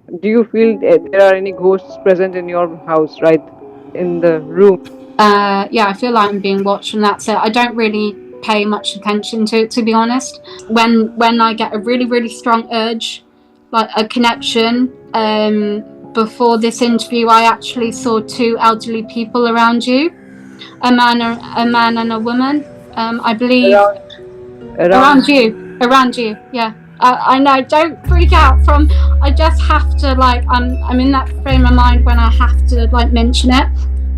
Do you feel there are any ghosts present in your house, right? In the room? Yeah, I feel like I'm being watched, and that's it. I don't really pay much attention to it, to be honest. When I get a really strong urge, like a connection, before this interview, I actually saw two elderly people around you, a man and a woman. I believe Around. around you. Yeah. I know. Don't freak out. From I just have to like I'm in that frame of mind when I have to like mention it.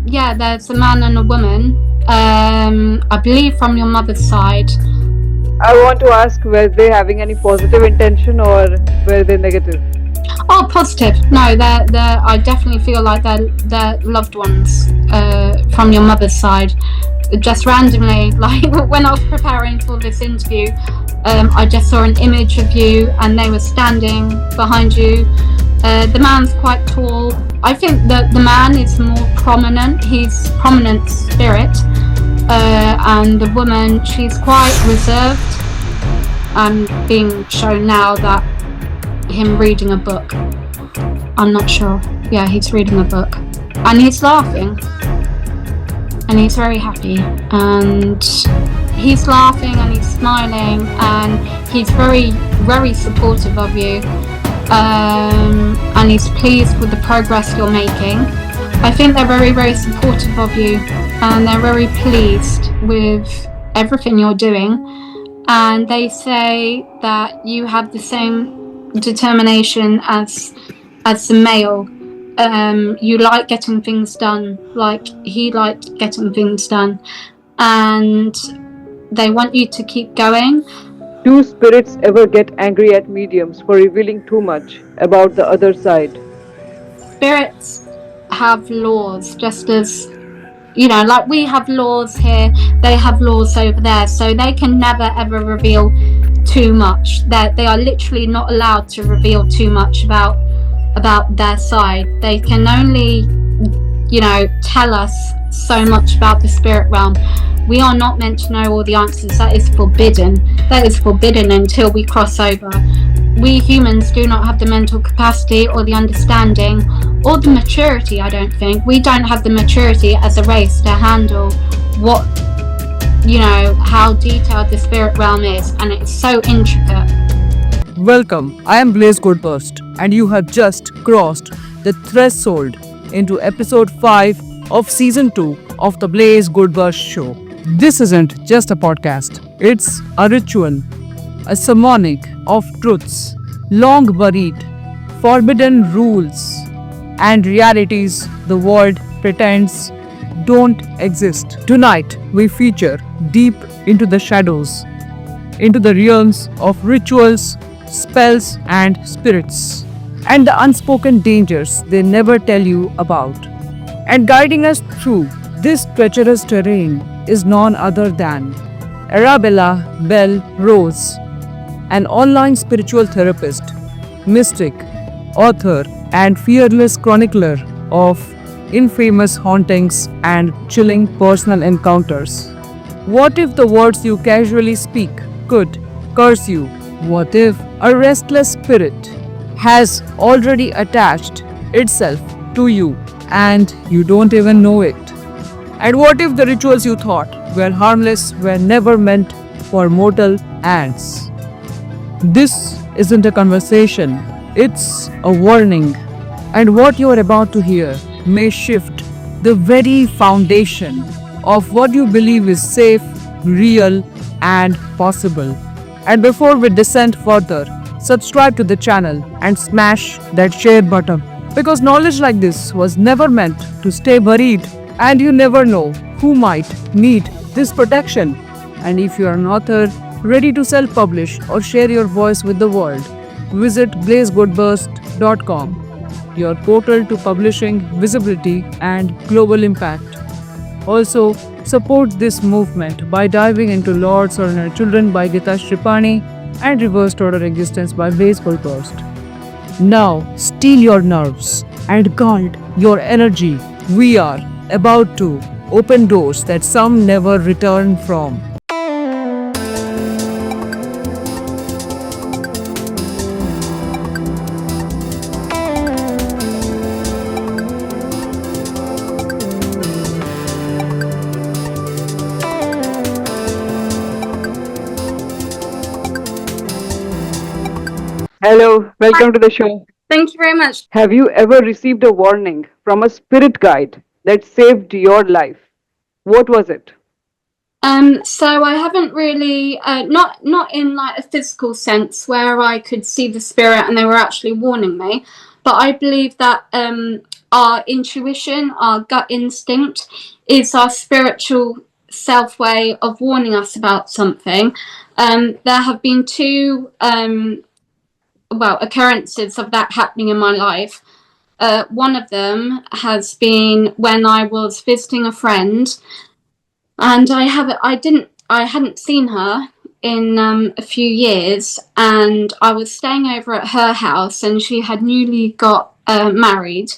Yeah, there's a man and a woman. I believe from your mother's side. I want to ask, were they having any positive intention or were they negative? Oh, positive. No, they're. I definitely feel like they're loved ones from your mother's side. Just randomly, like when I was preparing for this interview, I just saw an image of you, and they were standing behind you. The man's quite tall. I think that the man is more prominent. He's prominent spirit, and the woman, she's quite reserved. I'm being shown now that him reading a book. I'm not sure. Yeah, he's reading a book, and he's laughing, and he's very happy, and he's laughing and he's smiling, and he's very supportive of you, and he's pleased with the progress you're making. I think they're very supportive of you, and they're very pleased with everything you're doing, and they say that you have the same determination as the male. You like getting things done, like he liked getting things done, and they want you to keep going. Do spirits ever get angry at mediums for revealing too much about the other side? Spirits have laws, just as, you know, like we have laws here, they have laws over there, so they can never ever reveal too much. They are literally not allowed to reveal too much about their side. They can only, you know, tell us so much about the spirit realm. We are not meant to know all the answers. That is forbidden. That is forbidden until we cross over. We humans do not have the mental capacity or the understanding or the maturity, I don't think. We don't have the maturity as a race to handle what, you know, how detailed the spirit realm is, and it's so intricate. Welcome, I am Blaze Goldburst, and you have just crossed the threshold into episode 5 of season 2 of the Blaze Goldburst Show. This isn't just a podcast, it's a ritual, a sermonic of truths, long buried, forbidden rules, and realities the world pretends don't exist. Tonight, we feature deep into the shadows, into the realms of rituals, spells, and spirits, and the unspoken dangers they never tell you about. And guiding us through this treacherous terrain is none other than Arabella Belle Rose, an online spiritual therapist, mystic, author, and fearless chronicler of infamous hauntings and chilling personal encounters. What if the words you casually speak could curse you? What if a restless spirit has already attached itself to you and you don't even know it? And what if the rituals you thought were harmless were never meant for mortal hands? This isn't a conversation, it's a warning. And what you are about to hear may shift the very foundation of what you believe is safe, real, and possible. And before we descend further, subscribe to the channel and smash that share button, because knowledge like this was never meant to stay buried, and you never know who might need this protection. And if you are an author ready to self-publish or share your voice with the world, visit blazegoldburst.com, your portal to publishing, visibility, and global impact. Also, support this movement by diving into Lord's Ordinary Children by Gita Shripani and Reversed Order Existence by Blaze Goldburst. Now, steel your nerves and guard your energy. We are about to open doors that some never return from. Hello, welcome to the show. Thank you very much. Have you ever received a warning from a spirit guide that saved your life? What was it? So I haven't really, not in like a physical sense where I could see the spirit and they were actually warning me, but I believe that our intuition, our gut instinct, is our spiritual self way of warning us about something. There have been two occurrences of that happening in my life. One of them has been when I was visiting a friend, and I hadn't seen her in a few years, and I was staying over at her house, and she had newly got married,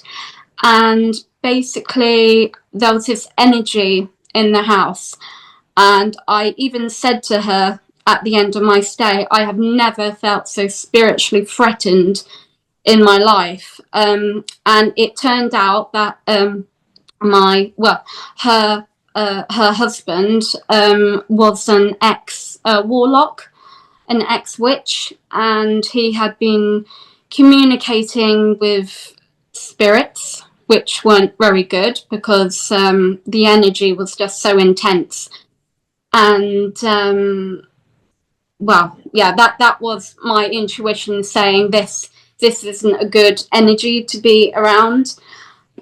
and basically there was this energy in the house, and I even said to her at the end of my stay, I have never felt so spiritually threatened in my life. And it turned out that her husband was an ex warlock, an ex witch, and he had been communicating with spirits, which weren't very good because the energy was just so intense. And that was my intuition saying this isn't a good energy to be around.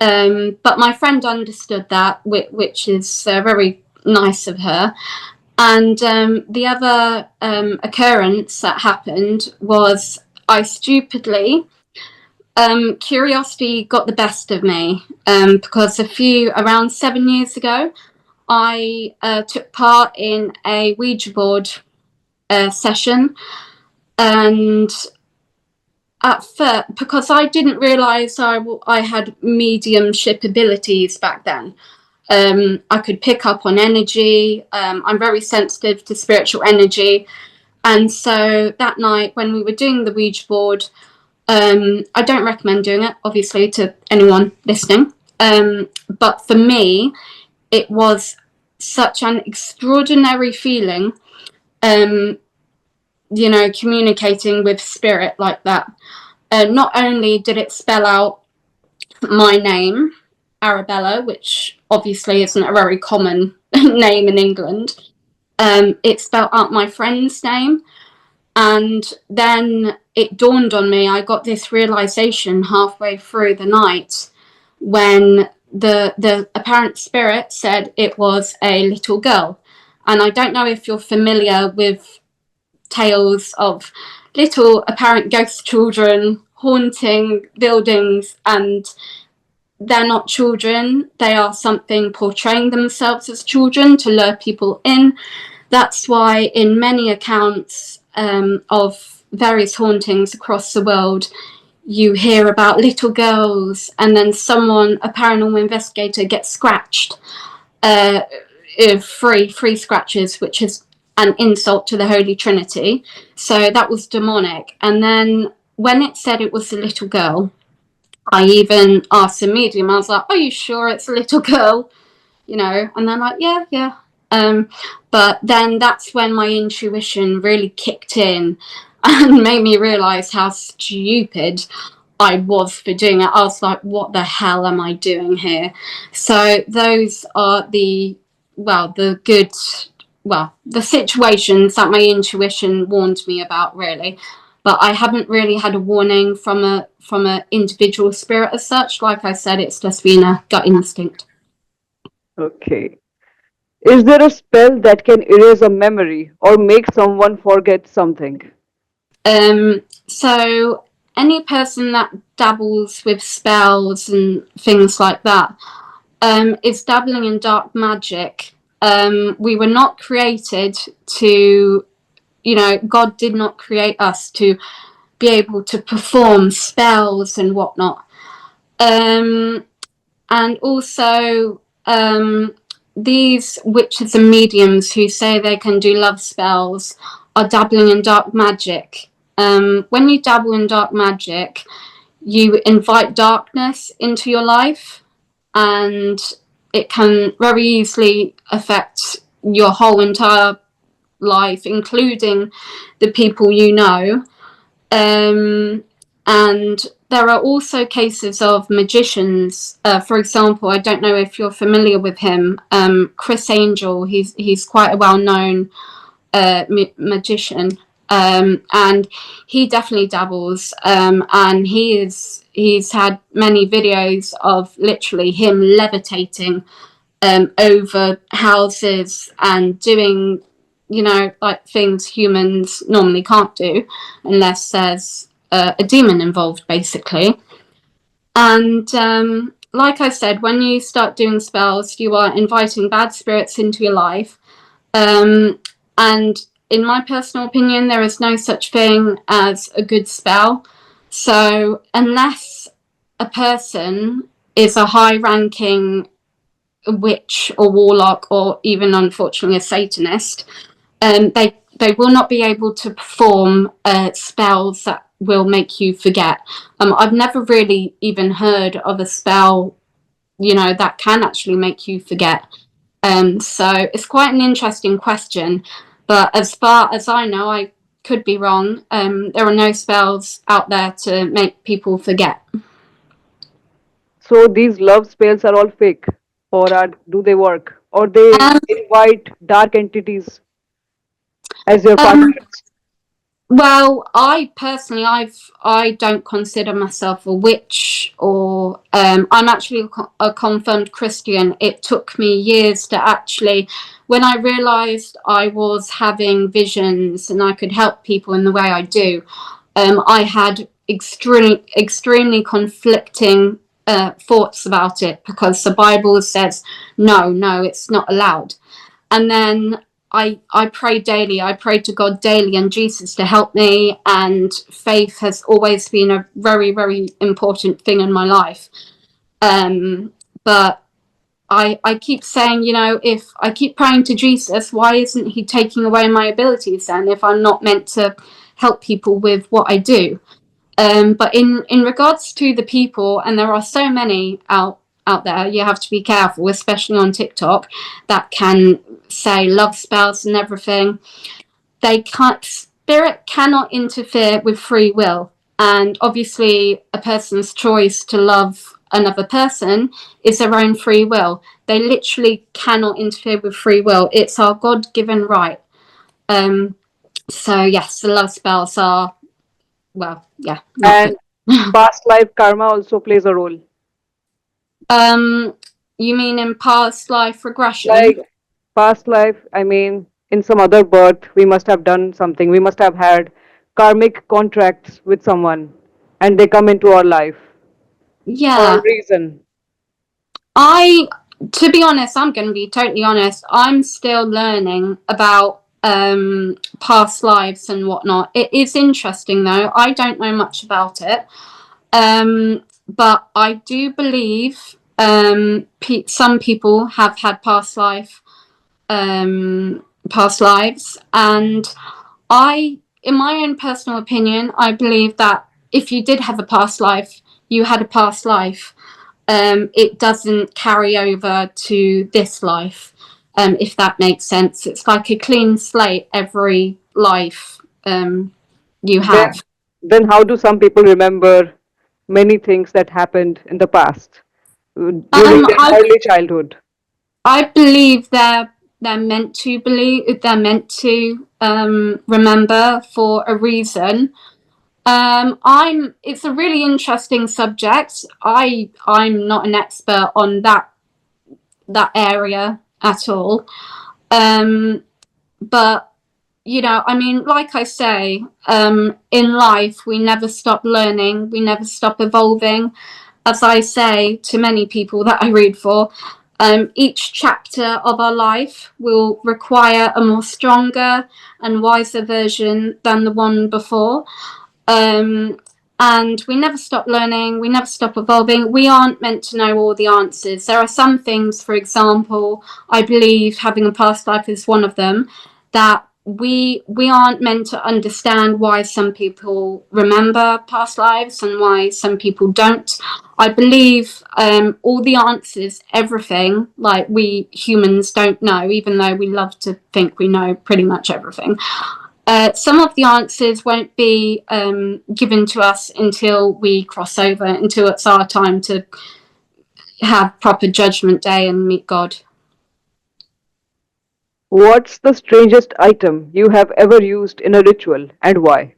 But my friend understood that, which is very nice of her. And the other occurrence that happened was I stupidly, curiosity got the best of me, because around 7 years ago, I took part in a Ouija board session, and at first, because I didn't realise I had mediumship abilities back then. I could pick up on energy. I'm very sensitive to spiritual energy. And so that night when we were doing the Ouija board, I don't recommend doing it, obviously, to anyone listening. But for me, it was such an extraordinary feeling, communicating with spirit like that. Not only did it spell out my name, Arabella, which obviously isn't a very common name in England, it spelled out my friend's name. And then it dawned on me, I got this realization halfway through the night when the apparent spirit said it was a little girl. And I don't know if you're familiar with tales of little apparent ghost children haunting buildings, and they're not children, they are something portraying themselves as children to lure people in. That's why in many accounts of various hauntings across the world, you hear about little girls, and then a paranormal investigator, gets scratched, free scratches, which is an insult to the Holy Trinity. So that was demonic. And then when it said it was a little girl, I even asked the medium, I was like, are you sure it's a little girl? And they're like, yeah. But then that's when my intuition really kicked in and made me realize how stupid I was for doing it. I was like, what the hell am I doing here? So those are the situations that my intuition warned me about, really. But I haven't really had a warning from a individual spirit as such. Like I said, it's just been a gut instinct. Okay. Is there a spell that can erase a memory or make someone forget something? So any person that dabbles with spells and things like that is dabbling in dark magic. We were not created to, God did not create us to be able to perform spells and whatnot. And also, these witches and mediums who say they can do love spells are dabbling in dark magic. When you dabble in dark magic, you invite darkness into your life, and it can very easily affect your whole entire life, including the people you know. And there are also cases of magicians. For example, I don't know if you're familiar with him, Chris Angel. He's quite a well-known magician, and he definitely dabbles. And he's had many videos of literally him levitating over houses and doing, like things humans normally can't do unless there's a demon involved, basically. And like I said, when you start doing spells, you are inviting bad spirits into your life. And in my personal opinion, there is no such thing as a good spell. So unless a person is a high-ranking witch or warlock, or even unfortunately a Satanist, they will not be able to perform spells that will make you forget. I've never really even heard of a spell, that can actually make you forget. So it's quite an interesting question, but as far as I know, I could be wrong. There are no spells out there to make people forget. So these love spells are all fake, or do they work, or they Um, invite dark entities as your um, partners? Well, I personally, I don't consider myself a witch, or I'm actually a confirmed Christian. It took me years to actually, when I realised I was having visions and I could help people in the way I do, I had extremely conflicting thoughts about it, because the Bible says no, it's not allowed. And then I prayed daily. I prayed to God daily and Jesus to help me. And faith has always been a very, very important thing in my life. But I keep saying, if I keep praying to Jesus, why isn't he taking away my abilities then, if I'm not meant to help people with what I do? But in regards to the people, and there are so many out there, you have to be careful, especially on TikTok, that can say love spells and everything. Spirit cannot interfere with free will, and obviously a person's choice to love another person is their own free will. They literally cannot interfere with free will. It's our God-given right. So yes, the love spells are, well, yeah, not good. And past life karma also plays a role. Um, you mean in past life regression? Like past life, I mean, in some other birth, we must have done something. We must have had karmic contracts with someone, and they come into our life for a Yeah, reason. I, to be honest, I'm going to be totally honest. I'm still learning about past lives and whatnot. It is interesting though. I don't know much about it, but I do believe some people have had past lives, and in my own personal opinion, I believe that if you did have a past life, you had a past life. It doesn't carry over to this life, if that makes sense. It's like a clean slate every life you Then, have. then how do some people remember many things that happened in the past during their I early childhood? I believe they're meant to believe, they're meant to remember for a reason. It's a really interesting subject. I'm not an expert on that area at all. But I mean, like I say, in life we never stop learning, we never stop evolving. As I say to many people that I read for, each chapter of our life will require a more stronger and wiser version than the one before. Um, and we never stop learning, we never stop evolving. We aren't meant to know all the answers. There are some things, for example, I believe having a past life is one of them, that we aren't meant to understand why some people remember past lives and why some people don't. I believe all the answers, everything, like we humans don't know, even though we love to think we know pretty much everything. Some of the answers won't be given to us until we cross over, until it's our time to have proper judgment day and meet God. What's the strangest item you have ever used in a ritual and why?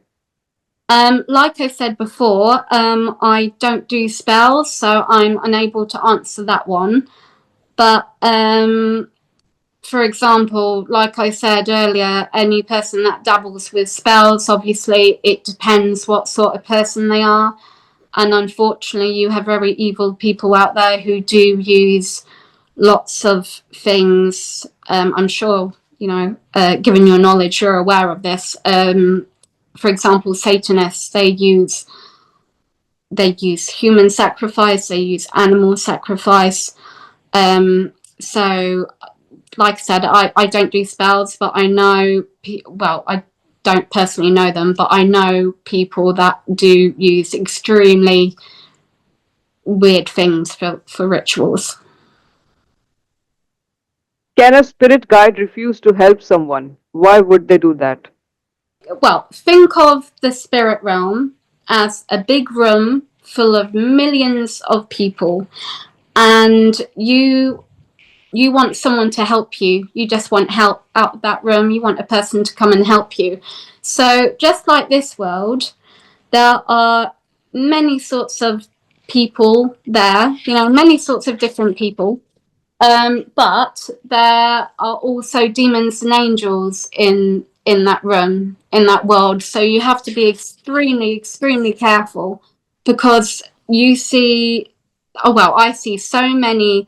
Like I said before, I don't do spells, so I'm unable to answer that one. But for example, like I said earlier, any person that dabbles with spells, obviously it depends what sort of person they are. And unfortunately, you have very evil people out there who do use lots of things. I'm sure, given your knowledge, you're aware of this. For example, Satanists, they use human sacrifice, they use animal sacrifice. So like I said, I don't do spells, but I know, I don't personally know them, but I know people that do use extremely weird things for rituals. Can a spirit guide refuse to help someone? Why would they do that? Well, think of the spirit realm as a big room full of millions of people, and you want someone to help you. You just want help out of that room. You want a person to come and help you. So just like this world, there are many sorts of people there, many sorts of different people. But there are also demons and angels in that room, in that world. So you have to be extremely, extremely careful, because you see, I see so many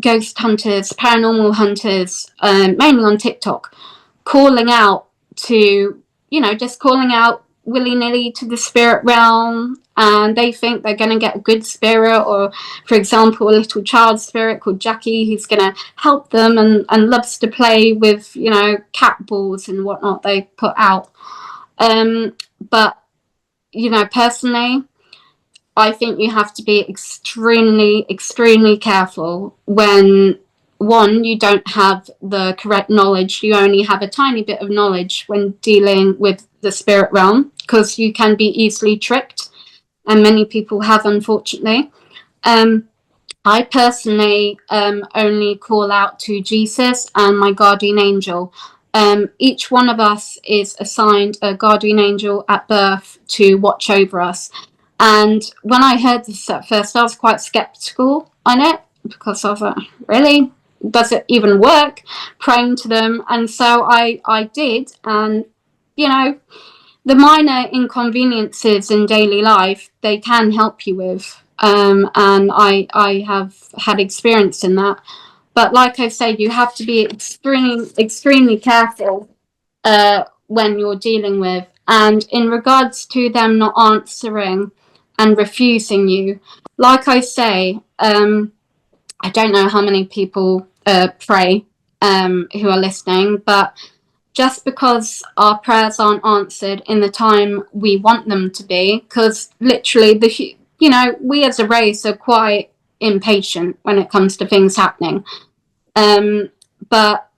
ghost hunters, paranormal hunters, mainly on TikTok, calling out to, just calling out willy-nilly to the spirit realm, and they think they're going to get a good spirit, or for example a little child spirit called Jackie who's going to help them and loves to play with cat balls and whatnot they put out. But personally, I think you have to be extremely, extremely careful when, one, you don't have the correct knowledge. You only have a tiny bit of knowledge when dealing with the spirit realm, because you can be easily tricked, and many people have, unfortunately. I personally only call out to Jesus and my guardian angel. Each one of us is assigned a guardian angel at birth to watch over us. And when I heard this at first, I was quite skeptical on it, because I was like, really? Does it even work? Praying to them. And so I did. And, the minor inconveniences in daily life, they can help you with. And I have had experience in that. But like I said, you have to be extremely careful when you're dealing with. And in regards to them not answering and refusing you, like I say, I don't know how many people pray who are listening, but just because our prayers aren't answered in the time we want them to be, because literally we as a race are quite impatient when it comes to things happening. But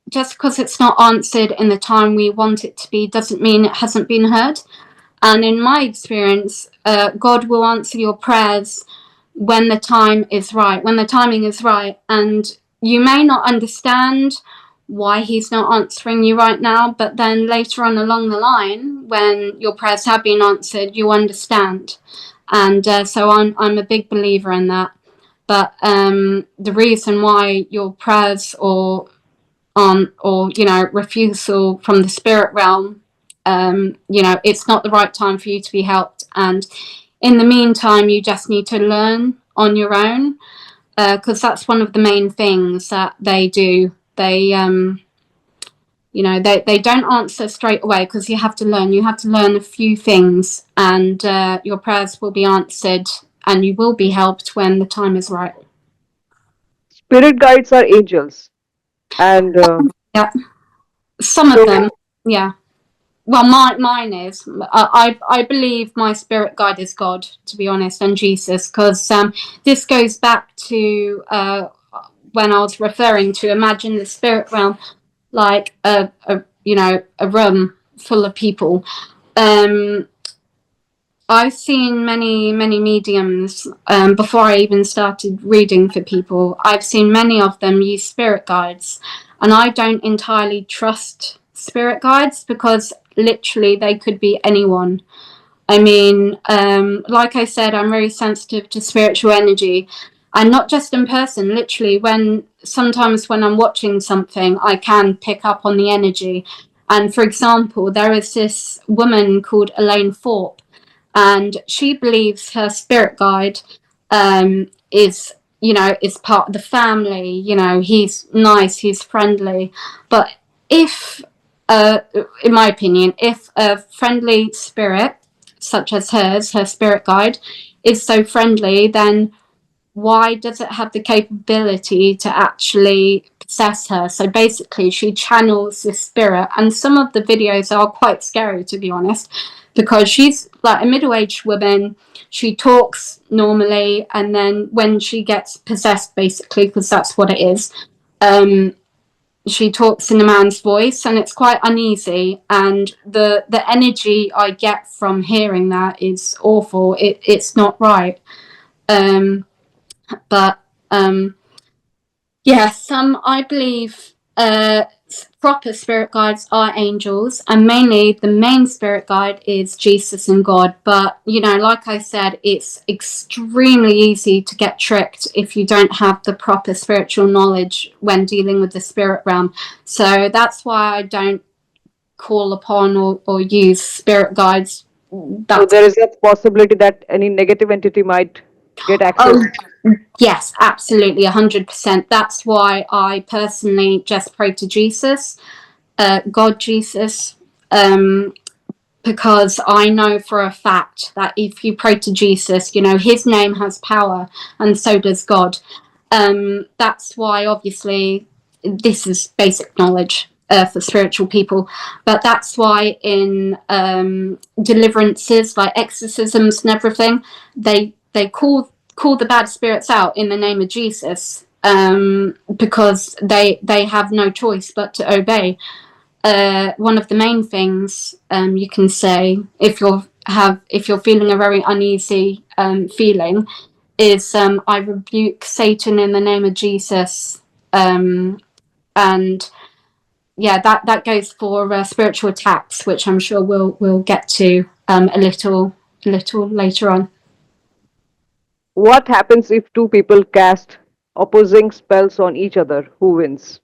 just because it's not answered in the time we want it to be doesn't mean it hasn't been heard. And in my experience, God will answer your prayers when the time is right, when the timing is right. And you may not understand why he's not answering you right now, but then later on along the line, when your prayers have been answered, you understand. And so I'm a big believer in that. But the reason why your prayers or refusal from the spirit realm, it's not the right time for you to be helped. And in the meantime, you just need to learn on your own, because that's one of the main things that they do. They they don't answer straight away, because you have to learn a few things, and your prayers will be answered and you will be helped when the time is right. Spirit guides are angels, and Yeah, some of so them, yeah. Well, mine is. I believe my spirit guide is God, to be honest, and Jesus, because this goes back to when I was referring to imagine the spirit realm like a a room full of people. I've seen many mediums before I even started reading for people. I've seen many of them use spirit guides, and I don't entirely trust spirit guides because literally they could be anyone. I mean, like I said, I'm very sensitive to spiritual energy, and not just in person. Literally, sometimes when I'm watching something, I can pick up on the energy. And for example, there is this woman called Elaine Thorpe, and she believes her spirit guide is part of the family. He's nice, he's friendly, but if in my opinion, if a friendly spirit such as her spirit guide, is so friendly, then why does it have the capability to actually possess her? So basically, she channels this spirit, and some of the videos are quite scary, to be honest, because she's like a middle-aged woman. She talks normally, and then when she gets possessed, basically, because that's what it is, she talks in a man's voice, and it's quite uneasy, and the energy I get from hearing that is awful. It's not right. But I believe proper spirit guides are angels, and mainly the main spirit guide is Jesus and God. But like I said, it's extremely easy to get tricked if you don't have the proper spiritual knowledge when dealing with the spirit realm. So that's why I don't call upon or use spirit guides. So there is a possibility that any negative entity might get access. Yes, absolutely, 100%. That's why I personally just pray to Jesus, God, Jesus, because I know for a fact that if you pray to Jesus, his name has power, and so does God. That's why, obviously, this is basic knowledge for spiritual people, but that's why in deliverances like exorcisms and everything, they call the bad spirits out in the name of Jesus, because they have no choice but to obey. One of the main things you can say if you're feeling a very uneasy feeling is, I rebuke Satan in the name of Jesus, and that goes for spiritual attacks, which I'm sure we'll get to a little later on. What happens if two people cast opposing spells on each other? Who wins?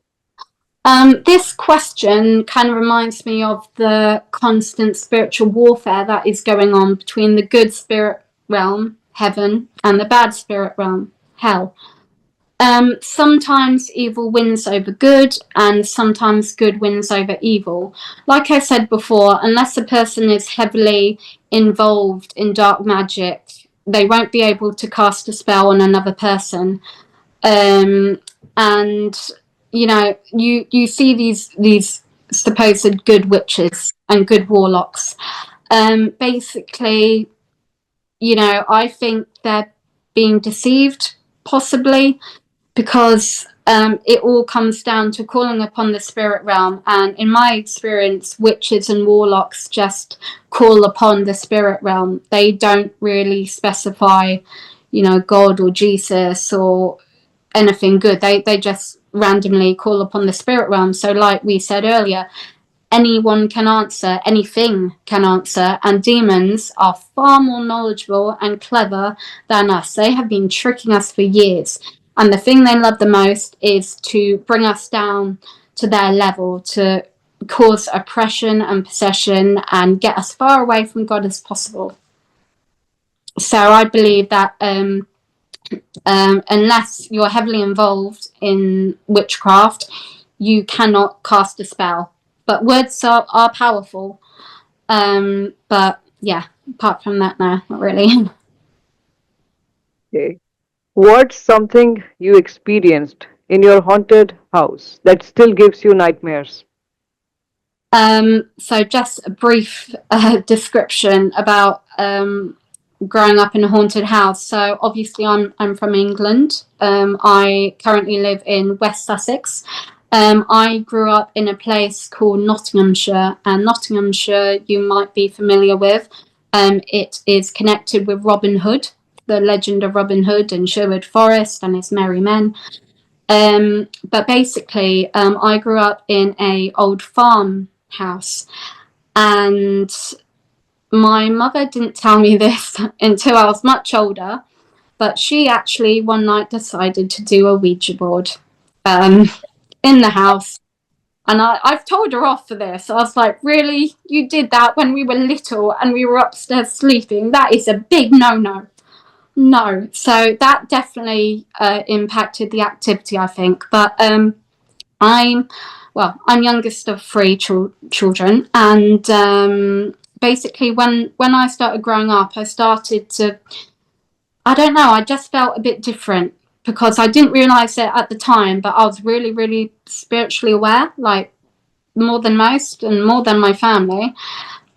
This question kind of reminds me of the constant spiritual warfare that is going on between the good spirit realm, heaven, and the bad spirit realm, hell. Sometimes evil wins over good, and sometimes good wins over evil. Like I said before, unless a person is heavily involved in dark magic, they won't be able to cast a spell on another person. And you see these supposed good witches and good warlocks. Basically, I think they're being deceived, possibly, because it all comes down to calling upon the spirit realm. And in my experience, witches and warlocks just call upon the spirit realm. They don't really specify, God or Jesus or anything good. They just randomly call upon the spirit realm. So like we said earlier, anyone can answer, anything can answer, and demons are far more knowledgeable and clever than us. They have been tricking us for years, and the thing they love the most is to bring us down to their level, to cause oppression and possession and get us far away from God as possible. So I believe that unless you're heavily involved in witchcraft, you cannot cast a spell. But words are powerful. But yeah, apart from that, no, not really. Okay. What's something you experienced in your haunted house that still gives you nightmares? So just a brief description about growing up in a haunted house. So obviously I'm from England. I currently live in West Sussex, I grew up in a place called Nottinghamshire, and Nottinghamshire you might be familiar with. It is connected with Robin Hood, the legend of Robin Hood and Sherwood Forest and his merry men. But basically, I grew up in a old farmhouse, and my mother didn't tell me this until I was much older, but she actually one night decided to do a Ouija board in the house. And I've told her off for this. I was like, really? You did that when we were little and we were upstairs sleeping? That is a big no-no. No. So that definitely impacted the activity, I think. But I'm youngest of three children. And basically when I started growing up, I started to, I don't know, I just felt a bit different because I didn't realise it at the time, but I was really, really spiritually aware, like more than most and more than my family.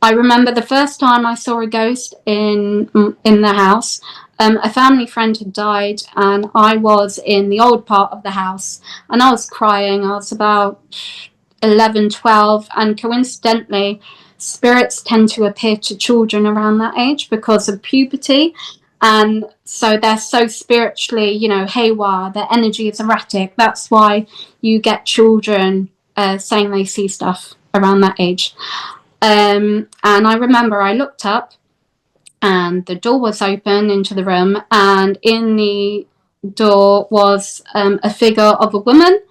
I remember the first time I saw a ghost in the house. A family friend had died, and I was in the old part of the house, and I was crying. I was about 11, 12, and coincidentally, spirits tend to appear to children around that age because of puberty. And so they're so spiritually, haywire. Their energy is erratic. That's why you get children saying they see stuff around that age. And I remember I looked up and the door was open into the room, and in the door was a figure of a woman.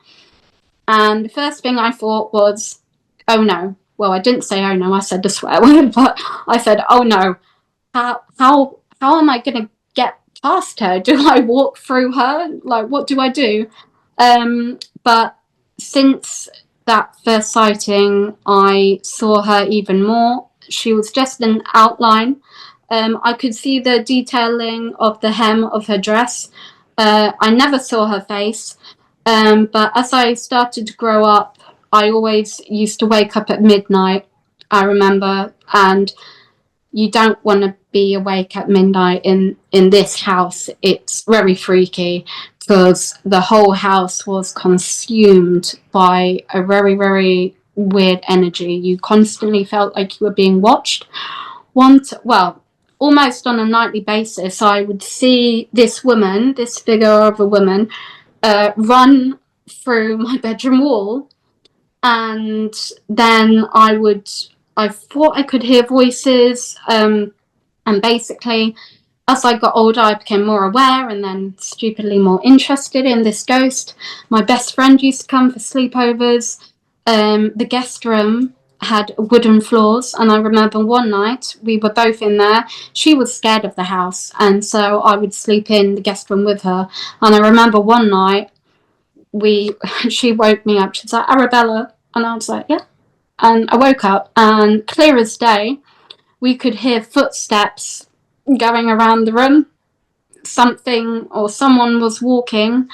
And the first thing I thought was, oh no. Well, I didn't say oh no, I said the swear word, but I said, oh no. How am I going to get past her? Do I walk through her? Like, what do I do? But since that first sighting, I saw her even more. She was just an outline. I could see the detailing of the hem of her dress. I never saw her face. But as I started to grow up, I always used to wake up at midnight, I remember, and you don't want to be awake at midnight in this house. It's very freaky because the whole house was consumed by a very, very weird energy. You constantly felt like you were being watched. Almost on a nightly basis, I would see this figure of a woman, run through my bedroom wall, and then I thought I could hear voices, and basically as I got older I became more aware and then stupidly more interested in this ghost. My best friend used to come for sleepovers. The guest room had wooden floors, and I remember one night we were both in there. She was scared of the house, and so I would sleep in the guest room with her. And I remember one night she woke me up. She's like, Arabella, and I was like, yeah. And I woke up, and clear as day, we could hear footsteps going around the room. Something or someone was walking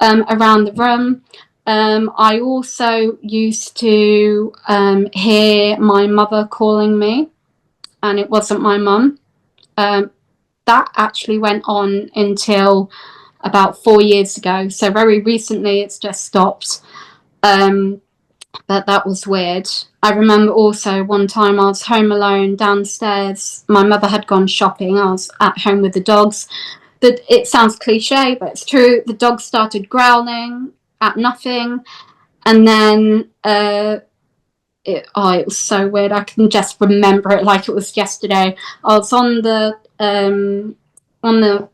around the room. I also used to hear my mother calling me, and it wasn't my mum. That actually went on until about 4 years ago. So very recently it's just stopped. But that was weird. I remember also one time I was home alone downstairs. My mother had gone shopping. I was at home with the dogs. It sounds cliche, but it's true. The dogs started growling at nothing. And then it was so weird. I can just remember it like it was yesterday. I was on the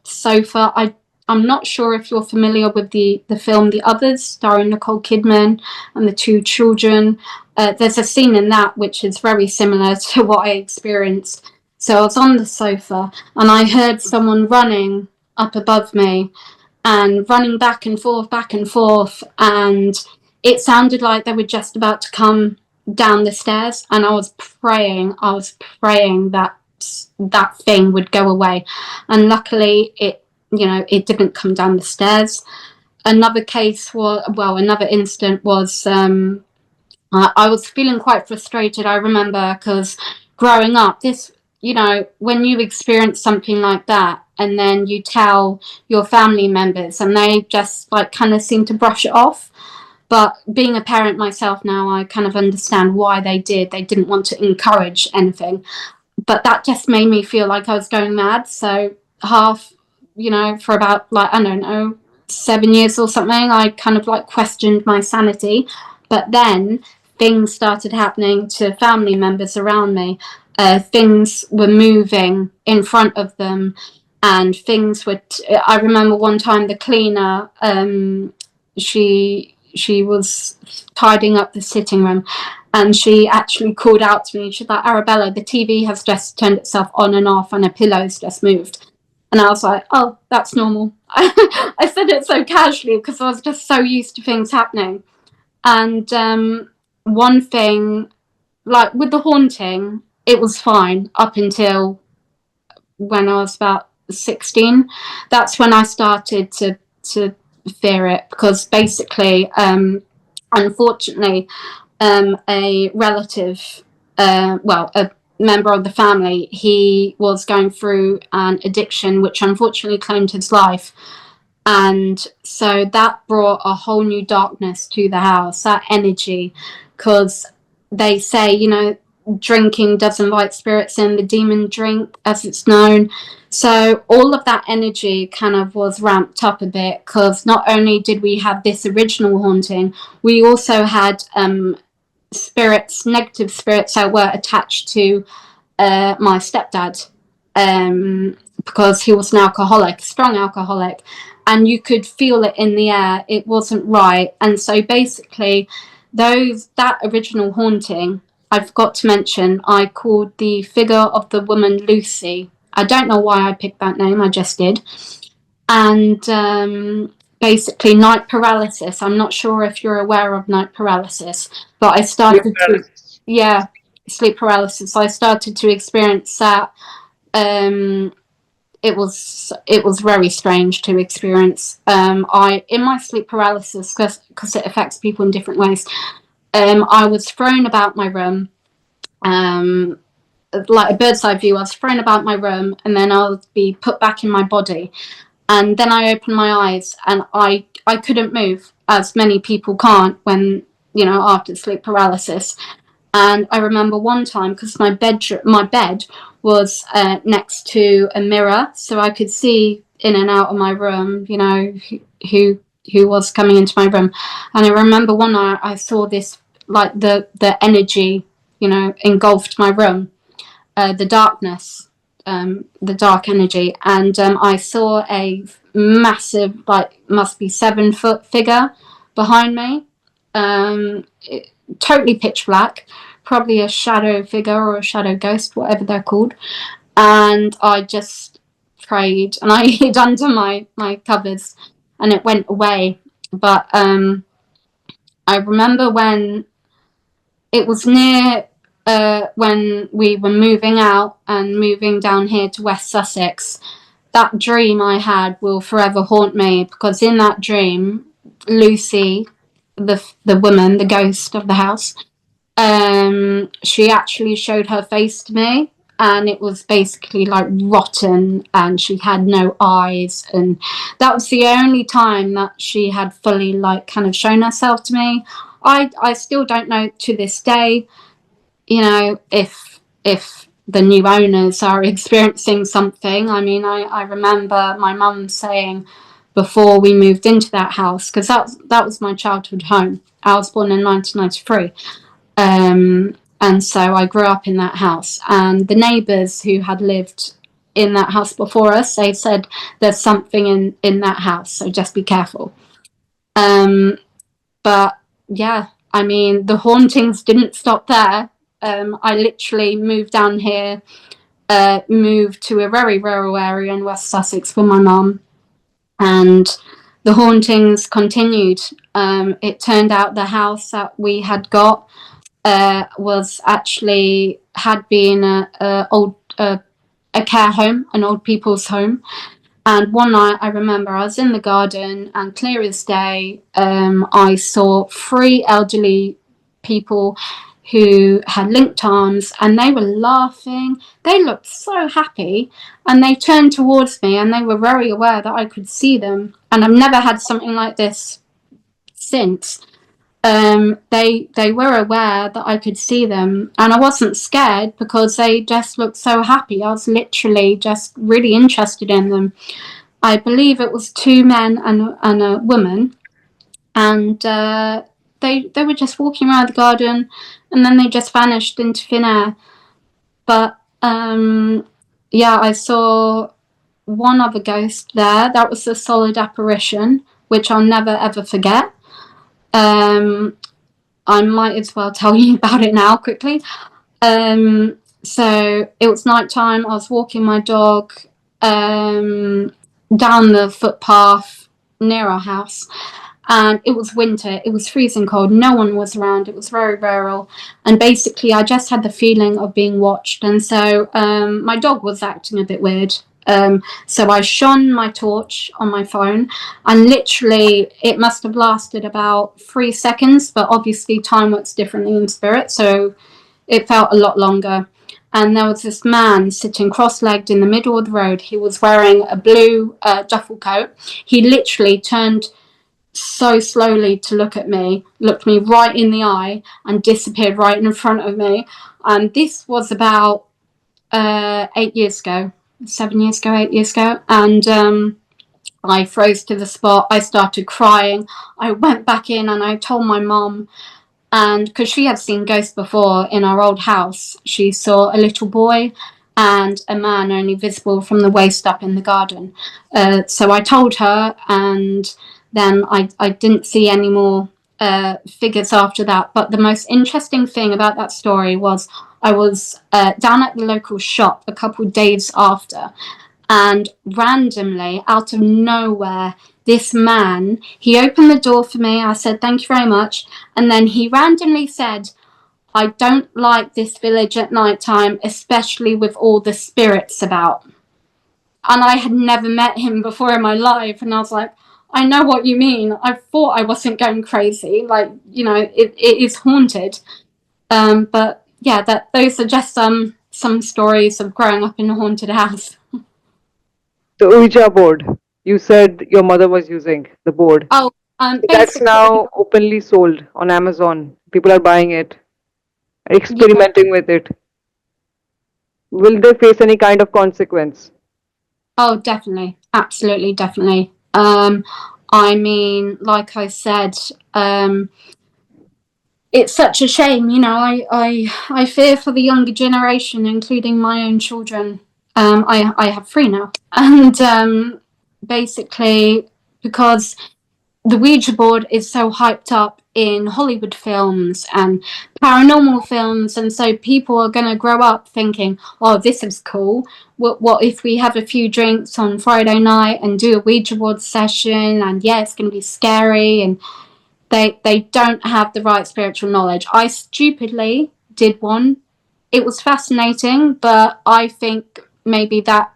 sofa. I'm not sure if you're familiar with the film The Others, starring Nicole Kidman and the two children. There's a scene in that which is very similar to what I experienced. So I was on the sofa and I heard someone running up above me and running back and forth, and it sounded like they were just about to come down the stairs, and I was praying that that thing would go away, and luckily it didn't come down the stairs. Another incident was I was feeling quite frustrated, I remember, because growing up, when you experience something like that and then you tell your family members and they just kind of seem to brush it off. But being a parent myself now, I kind of understand why they did. They didn't want to encourage anything. But that just made me feel like I was going mad. So half, for about like, I don't know, 7 years or something, I kind of like questioned my sanity. But then things started happening to family members around me. Things were moving in front of them, and things were. I remember one time the cleaner, she was tidying up the sitting room, and she actually called out to me. She's like, Arabella, the TV has just turned itself on and off, and a pillow's just moved. And I was like, oh, that's normal. I said it so casually because I was just so used to things happening. And one thing, like with the haunting, it was fine up until when I was about 16. That's when I started to fear it, because basically, unfortunately, a relative, a member of the family, he was going through an addiction which unfortunately claimed his life. And so that brought a whole new darkness to the house, that energy, because they say, drinking does invite spirits in, the demon drink, as it's known. So all of that energy kind of was ramped up a bit, because not only did we have this original haunting, we also had spirits, negative spirits that were attached to my stepdad, because he was an alcoholic, strong alcoholic, and you could feel it in the air. It wasn't right. And so basically, that original haunting, I forgot to mention, I called the figure of the woman Lucy. I don't know why I picked that name, I just did. And basically, night paralysis. I'm not sure if you're aware of night paralysis, but I started to, yeah, sleep paralysis. I started to experience that. It was very strange to experience. In my sleep paralysis, because it affects people in different ways, I was thrown about my room, like a bird's eye view. I was thrown about my room, and then I'll be put back in my body. And then I opened my eyes, and I couldn't move, as many people can't when, after sleep paralysis. And I remember one time, because my bed was next to a mirror, so I could see in and out of my room, who was coming into my room. And I remember one night I saw this, like the energy, engulfed my room, the darkness, the dark energy, and I saw a massive, like, must be 7 foot figure behind me. Totally pitch black, probably a shadow figure or a shadow ghost, whatever they're called. And I just prayed, and I hid under my covers, and it went away. But I remember when it was near when we were moving out and moving down here to West Sussex, that dream I had will forever haunt me, because in that dream, Lucy, the woman, the ghost of the house, she actually showed her face to me, and it was basically like rotten, and she had no eyes, and that was the only time that she had fully, like, kind of shown herself to me. I still don't know to this day, if the new owners are experiencing something. I mean, I remember my mum saying before we moved into that house, because that was my childhood home. I was born in 1993. And so I grew up in that house, and the neighbours who had lived in that house before us, they said there's something in that house, so just be careful. But yeah, I mean, the hauntings didn't stop there. I literally moved down here, moved to a very rural area in West Sussex with my mum, and the hauntings continued. It turned out the house that we had got was actually had been a care home, an old people's home. And one night I remember I was in the garden, and clear as day, I saw 3 elderly people who had linked arms, and they were laughing. They looked so happy, and they turned towards me, and they were very aware that I could see them. And I've never had something like this since. they were aware that I could see them, and I wasn't scared because they just looked so happy. I was literally just really interested in them. I believe it was 2 men and a woman, and they were just walking around the garden, and then they just vanished into thin air. But yeah, I saw one other ghost there. That was a solid apparition, which I'll never ever forget. I might as well tell you about it now quickly. So it was nighttime. I was walking my dog down the footpath near our house, and it was winter. It was freezing cold. No one was around. It was very rural, and basically I just had the feeling of being watched. And so my dog was acting a bit weird. So I shone my torch on my phone, and literally it must have lasted about 3 seconds, but obviously time works differently in spirit, so it felt a lot longer. And there was this man sitting cross-legged in the middle of the road. He was wearing a blue duffel coat. He literally turned so slowly to look at me, looked me right in the eye, and disappeared right in front of me. And this was about 8 years ago. 7 years ago, 8 years ago, and I froze to the spot. I started crying. I went back in and I told my mum, and because she had seen ghosts before in our old house, she saw a little boy and a man only visible from the waist up in the garden. So I told her, and then I didn't see any more figures after that. But the most interesting thing about that story was I was down at the local shop a couple of days after, and randomly, out of nowhere, this man, he opened the door for me. I said, "Thank you very much." And then he randomly said, "I don't like this village at night time, especially with all the spirits about." And I had never met him before in my life. And I was like, "I know what you mean. I thought I wasn't going crazy. Like, it is haunted." But yeah, those are just some stories of growing up in a haunted house. The Ouija board. You said your mother was using the board. Oh, That's basically, now openly sold on Amazon. People are buying it, yeah. experimenting with it. Will they face any kind of consequence? Oh, definitely, absolutely, definitely. I mean, like I said, it's such a shame. I fear for the younger generation, including my own children. I have 3 now, and basically because the Ouija board is so hyped up in Hollywood films and paranormal films, and so people are going to grow up thinking, "Oh, this is cool. What if we have a few drinks on Friday night and do a Ouija board session? And yeah, it's going to be scary." And they don't have the right spiritual knowledge. I stupidly did one. It was fascinating, but I think maybe that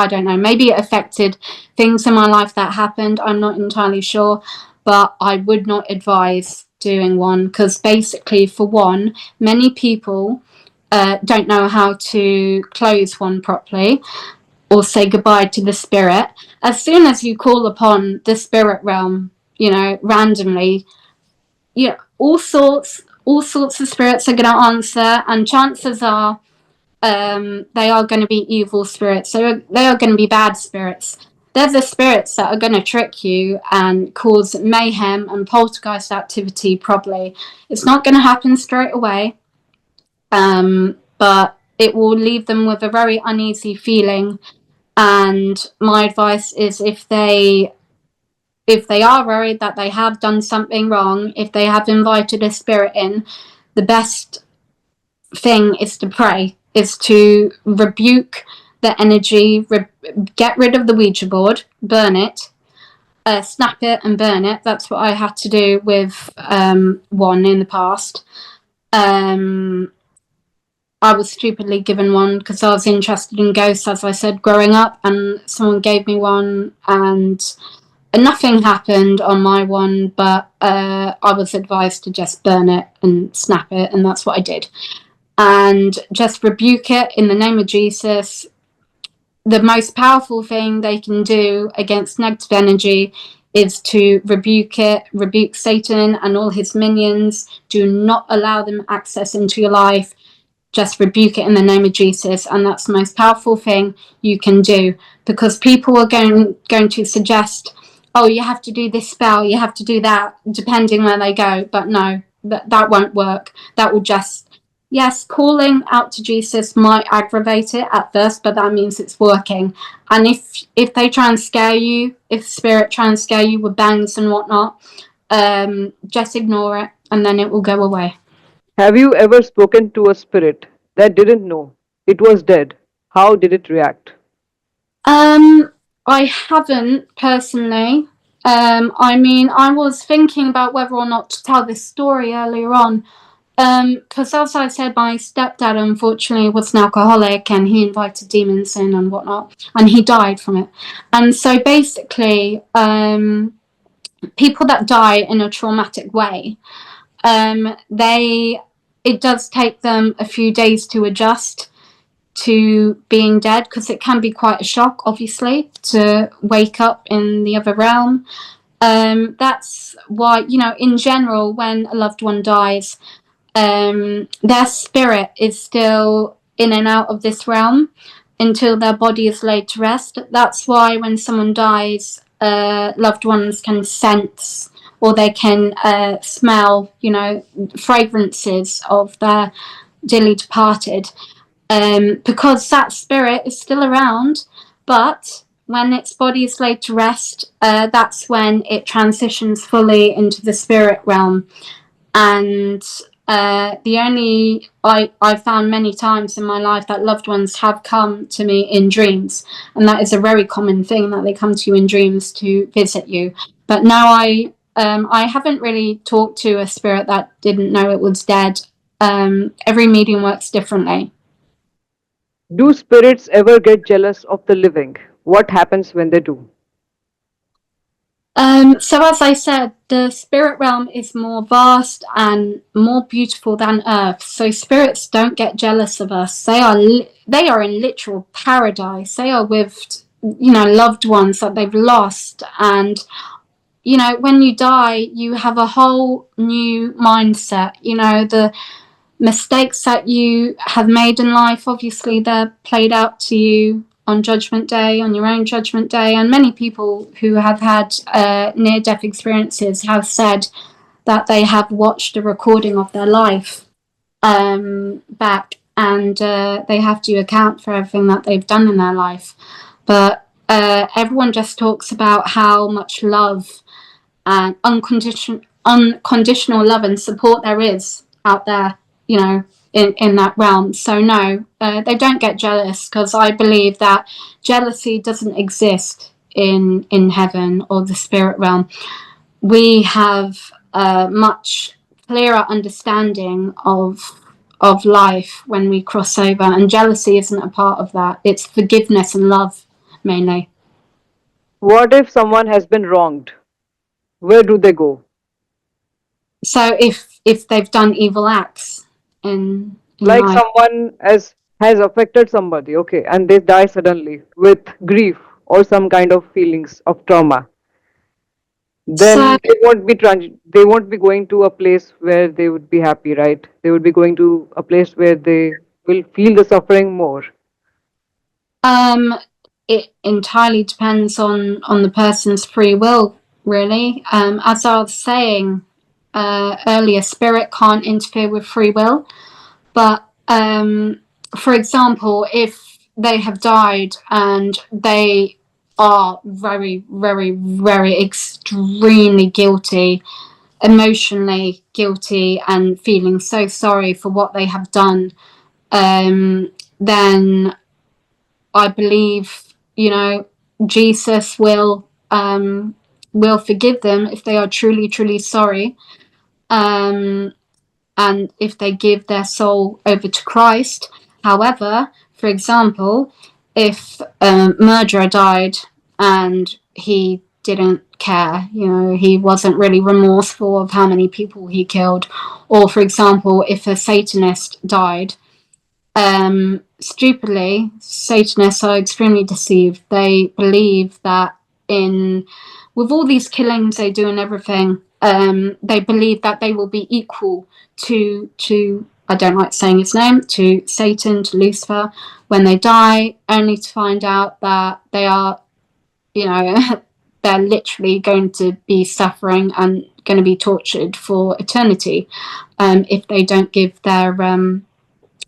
I don't know, maybe it affected things in my life that happened. I'm not entirely sure, but I would not advise doing one because basically, for one, many people don't know how to close one properly or say goodbye to the spirit. As soon as you call upon the spirit realm, randomly, all sorts of spirits are going to answer, and chances are they are going to be evil spirits. So they are going to be bad spirits. They're the spirits that are going to trick you and cause mayhem and poltergeist activity, probably. It's not going to happen straight away, but it will leave them with a very uneasy feeling. And my advice is, if they are worried that they have done something wrong, if they have invited a spirit in, the best thing is to pray, is to rebuke the energy, get rid of the Ouija board, burn it, snap it and burn it. That's what I had to do with one in the past. I was stupidly given one because I was interested in ghosts, as I said, growing up, and someone gave me one, and nothing happened on my one, but I was advised to just burn it and snap it, and that's what I did. And just rebuke it in the name of Jesus. The most powerful thing they can do against negative energy is to rebuke Satan and all his minions. Do not allow them access into your life. Just rebuke it in the name of Jesus, and that's the most powerful thing you can do, because people are going to suggest, oh, you have to do this spell, you have to do that, depending where they go. But no, that won't work. That will just, yes, calling out to Jesus might aggravate it at first, but that means it's working. And if they try and scare you, if spirit try and scare you with bangs and whatnot, just ignore it, and then it will go away. Have you ever spoken to a spirit that didn't know it was dead? How did it react? I haven't personally. I mean, I was thinking about whether or not to tell this story earlier on. Because as I said, my stepdad unfortunately was an alcoholic, and he invited demons in and whatnot, and he died from it. And so basically, people that die in a traumatic way, it does take them a few days to adjust to being dead, because it can be quite a shock, obviously, to wake up in the other realm. That's why, in general, when a loved one dies, their spirit is still in and out of this realm until their body is laid to rest. That's why when someone dies, loved ones can sense, or they can smell, fragrances of their dearly departed, because that spirit is still around. But when its body is laid to rest, that's when it transitions fully into the spirit realm. And I've found many times in my life that loved ones have come to me in dreams, and that is a very common thing, that they come to you in dreams to visit you. But now I haven't really talked to a spirit that didn't know it was dead. Every medium works differently. Do spirits ever get jealous of the living? What happens when they do? So as I said, the spirit realm is more vast and more beautiful than Earth. So spirits don't get jealous of us. They are in literal paradise. They are with, loved ones that they've lost. And, when you die, you have a whole new mindset. The mistakes that you have made in life, obviously they're played out to you on Judgment Day, on your own Judgment Day. And many people who have had near-death experiences have said that they have watched a recording of their life back, and they have to account for everything that they've done in their life. But everyone just talks about how much love and unconditional love and support there is out there, in that realm. So no, they don't get jealous, because I believe that jealousy doesn't exist in heaven or the spirit realm. We have a much clearer understanding of life when we cross over, and jealousy isn't a part of that. It's forgiveness and love mainly. What if someone has been wronged? Where do they go? So if they've done evil acts in Like life. someone has affected somebody, okay, and they die suddenly with grief or some kind of feelings of trauma. So Then they won't be going to a place where they would be happy, right? They would be going to a place where they will feel the suffering more. it entirely depends on the person's free will, really. As I was saying earlier, spirit can't interfere with free will. But for example, if they have died and they are very, very, very extremely guilty, emotionally guilty, and feeling so sorry for what they have done, then I believe, Jesus will forgive them if they are truly, truly sorry. And if they give their soul over to Christ. However, for example, if a murderer died and he didn't care, he wasn't really remorseful of how many people he killed, or for example, if a Satanist died, stupidly, Satanists are extremely deceived. They believe that in, with all these killings they do and everything, they believe that they will be equal to I don't like saying his name, to Satan, to Lucifer, when they die, only to find out that they are, you know, they're literally going to be suffering and going to be tortured for eternity, if they don't give their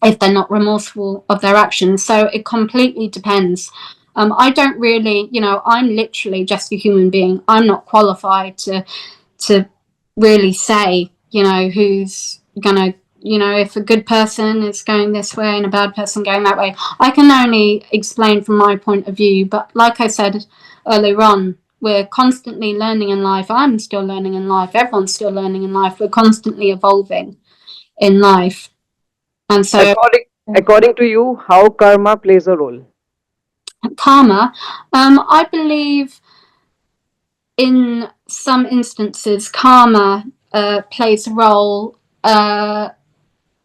if they're not remorseful of their actions. So it completely depends. I don't really, I'm literally just a human being. I'm not qualified to really say, who's gonna, if a good person is going this way and a bad person going that way. I can only explain from my point of view. But like I said earlier on, we're constantly learning in life. I'm still learning in life. Everyone's still learning in life. We're constantly evolving in life. And so According to you, how karma plays a role? karma, I believe in some instances karma plays a role.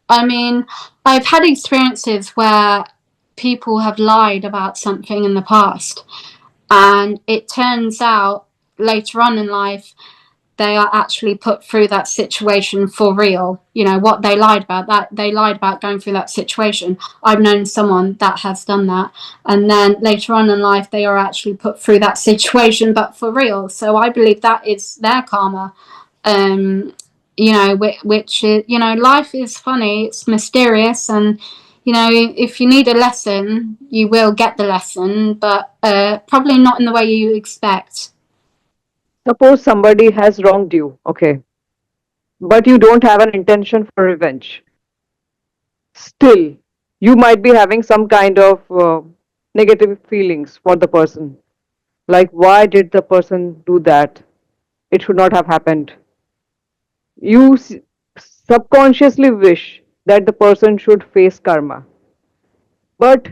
I mean, I've had experiences where people have lied about something in the past, and it turns out later on in life they are actually put through that situation for real. What they lied about, that they lied about going through that situation. I've known someone that has done that, and then later on in life they are actually put through that situation, but for real. So I believe that is their karma. Which is, life is funny, it's mysterious, and if you need a lesson, you will get the lesson, but probably not in the way you expect. Suppose somebody has wronged you, okay, but you don't have an intention for revenge. Still, you might be having some kind of negative feelings for the person. Like, why did the person do that? It should not have happened. You subconsciously wish that the person should face karma. But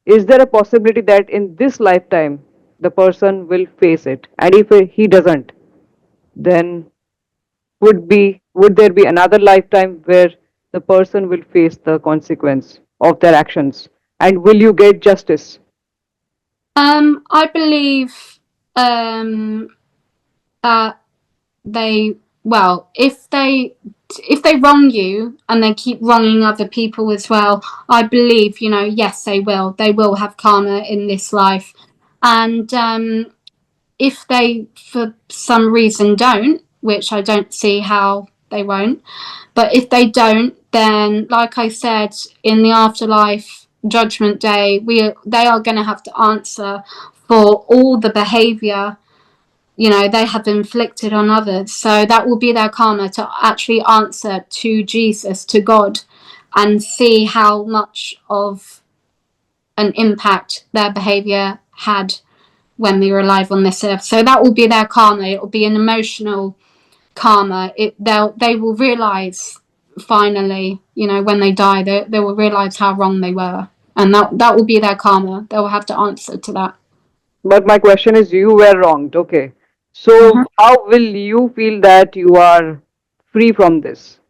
is there a possibility that in this lifetime the person will face it? And if he doesn't, then would there be another lifetime where the person will face the consequence of their actions? And will you get justice? I believe that they, well, if they wrong you and they keep wronging other people as well, I believe, yes, they will have karma in this life. And if they for some reason don't, which I don't see how they won't, but if they don't, then like I said, in the afterlife judgment day, they are going to have to answer for all the behavior they have inflicted on others. So that will be their karma, to actually answer to Jesus, to God, and see how much of an impact their behavior had when they were alive on this earth. So that will be their karma. It will be an emotional karma. They will realize finally, when they die, they will realize how wrong they were, and that will be their karma. They will have to answer to that. But my question is, you were wronged, okay? So, Mm-hmm. how will you feel that you are free from this?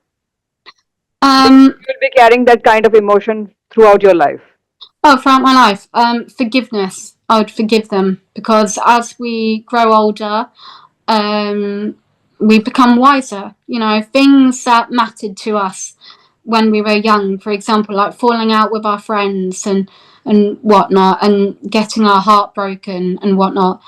Because Um, you will be carrying that kind of emotion throughout your life. throughout my life, forgiveness. I would forgive them, because as we grow older, um, we become wiser. Things that mattered to us when we were young, for example, like falling out with our friends and whatnot, and getting our heart broken and whatnot.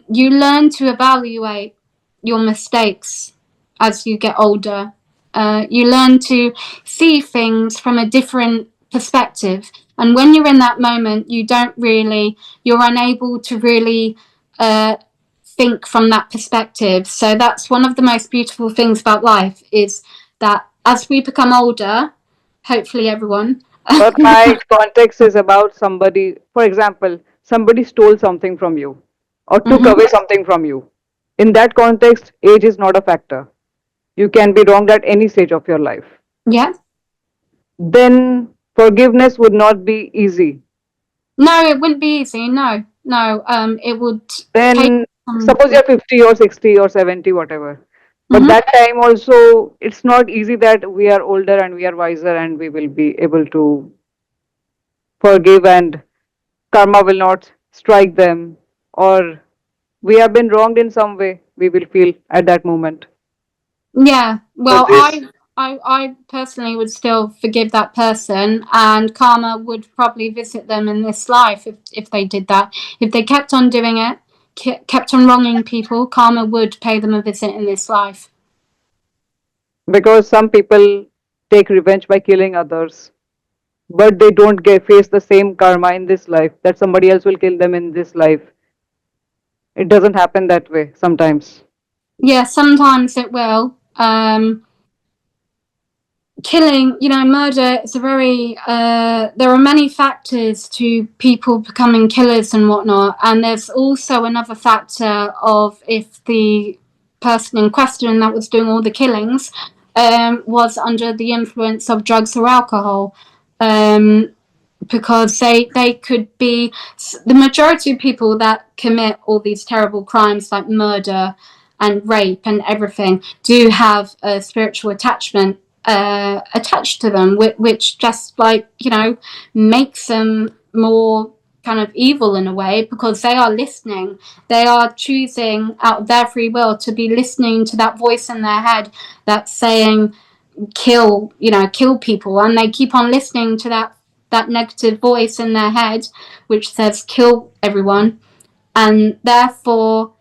You learn to evaluate your mistakes as you get older. You learn to see things from a different perspective. And when you're in that moment, you're unable to really think from that perspective. So that's one of the most beautiful things about life, is that as we become older, hopefully everyone. But my context is about somebody, for example, somebody stole something from you or took Mm-hmm. away something from you. In that context, age is not a factor. You can be wronged at any stage of your life. Yeah. Then forgiveness would not be easy. No, it wouldn't be easy. No, no. It would take Then some. suppose you're 50 or 60 or 70, whatever. But Mm-hmm. that time also, it's not easy that we are older and we are wiser and we will be able to forgive and karma will not strike them, or we have been wronged in some way, we will feel at that moment. Yeah, So well, this, I personally would still forgive that person, and karma would probably visit them in this life if they did that. If they kept on doing it, kept on wronging people, karma would pay them a visit in this life. Because some people take revenge by killing others, but they don't face the same karma in this life that somebody else will kill them in this life. It doesn't happen that way sometimes. Yeah, sometimes it will. Killing, murder is a very there are many factors to people becoming killers and whatnot, and there's also another factor of if the person in question that was doing all the killings was under the influence of drugs or alcohol, because they could be, the majority of people that commit all these terrible crimes like murder and rape and everything do have a spiritual attachment attached to them, which just makes them more kind of evil in a way, because they are listening, they are choosing out of their free will to be listening to that voice in their head that's saying kill people, and they keep on listening to that negative voice in their head which says kill everyone, and therefore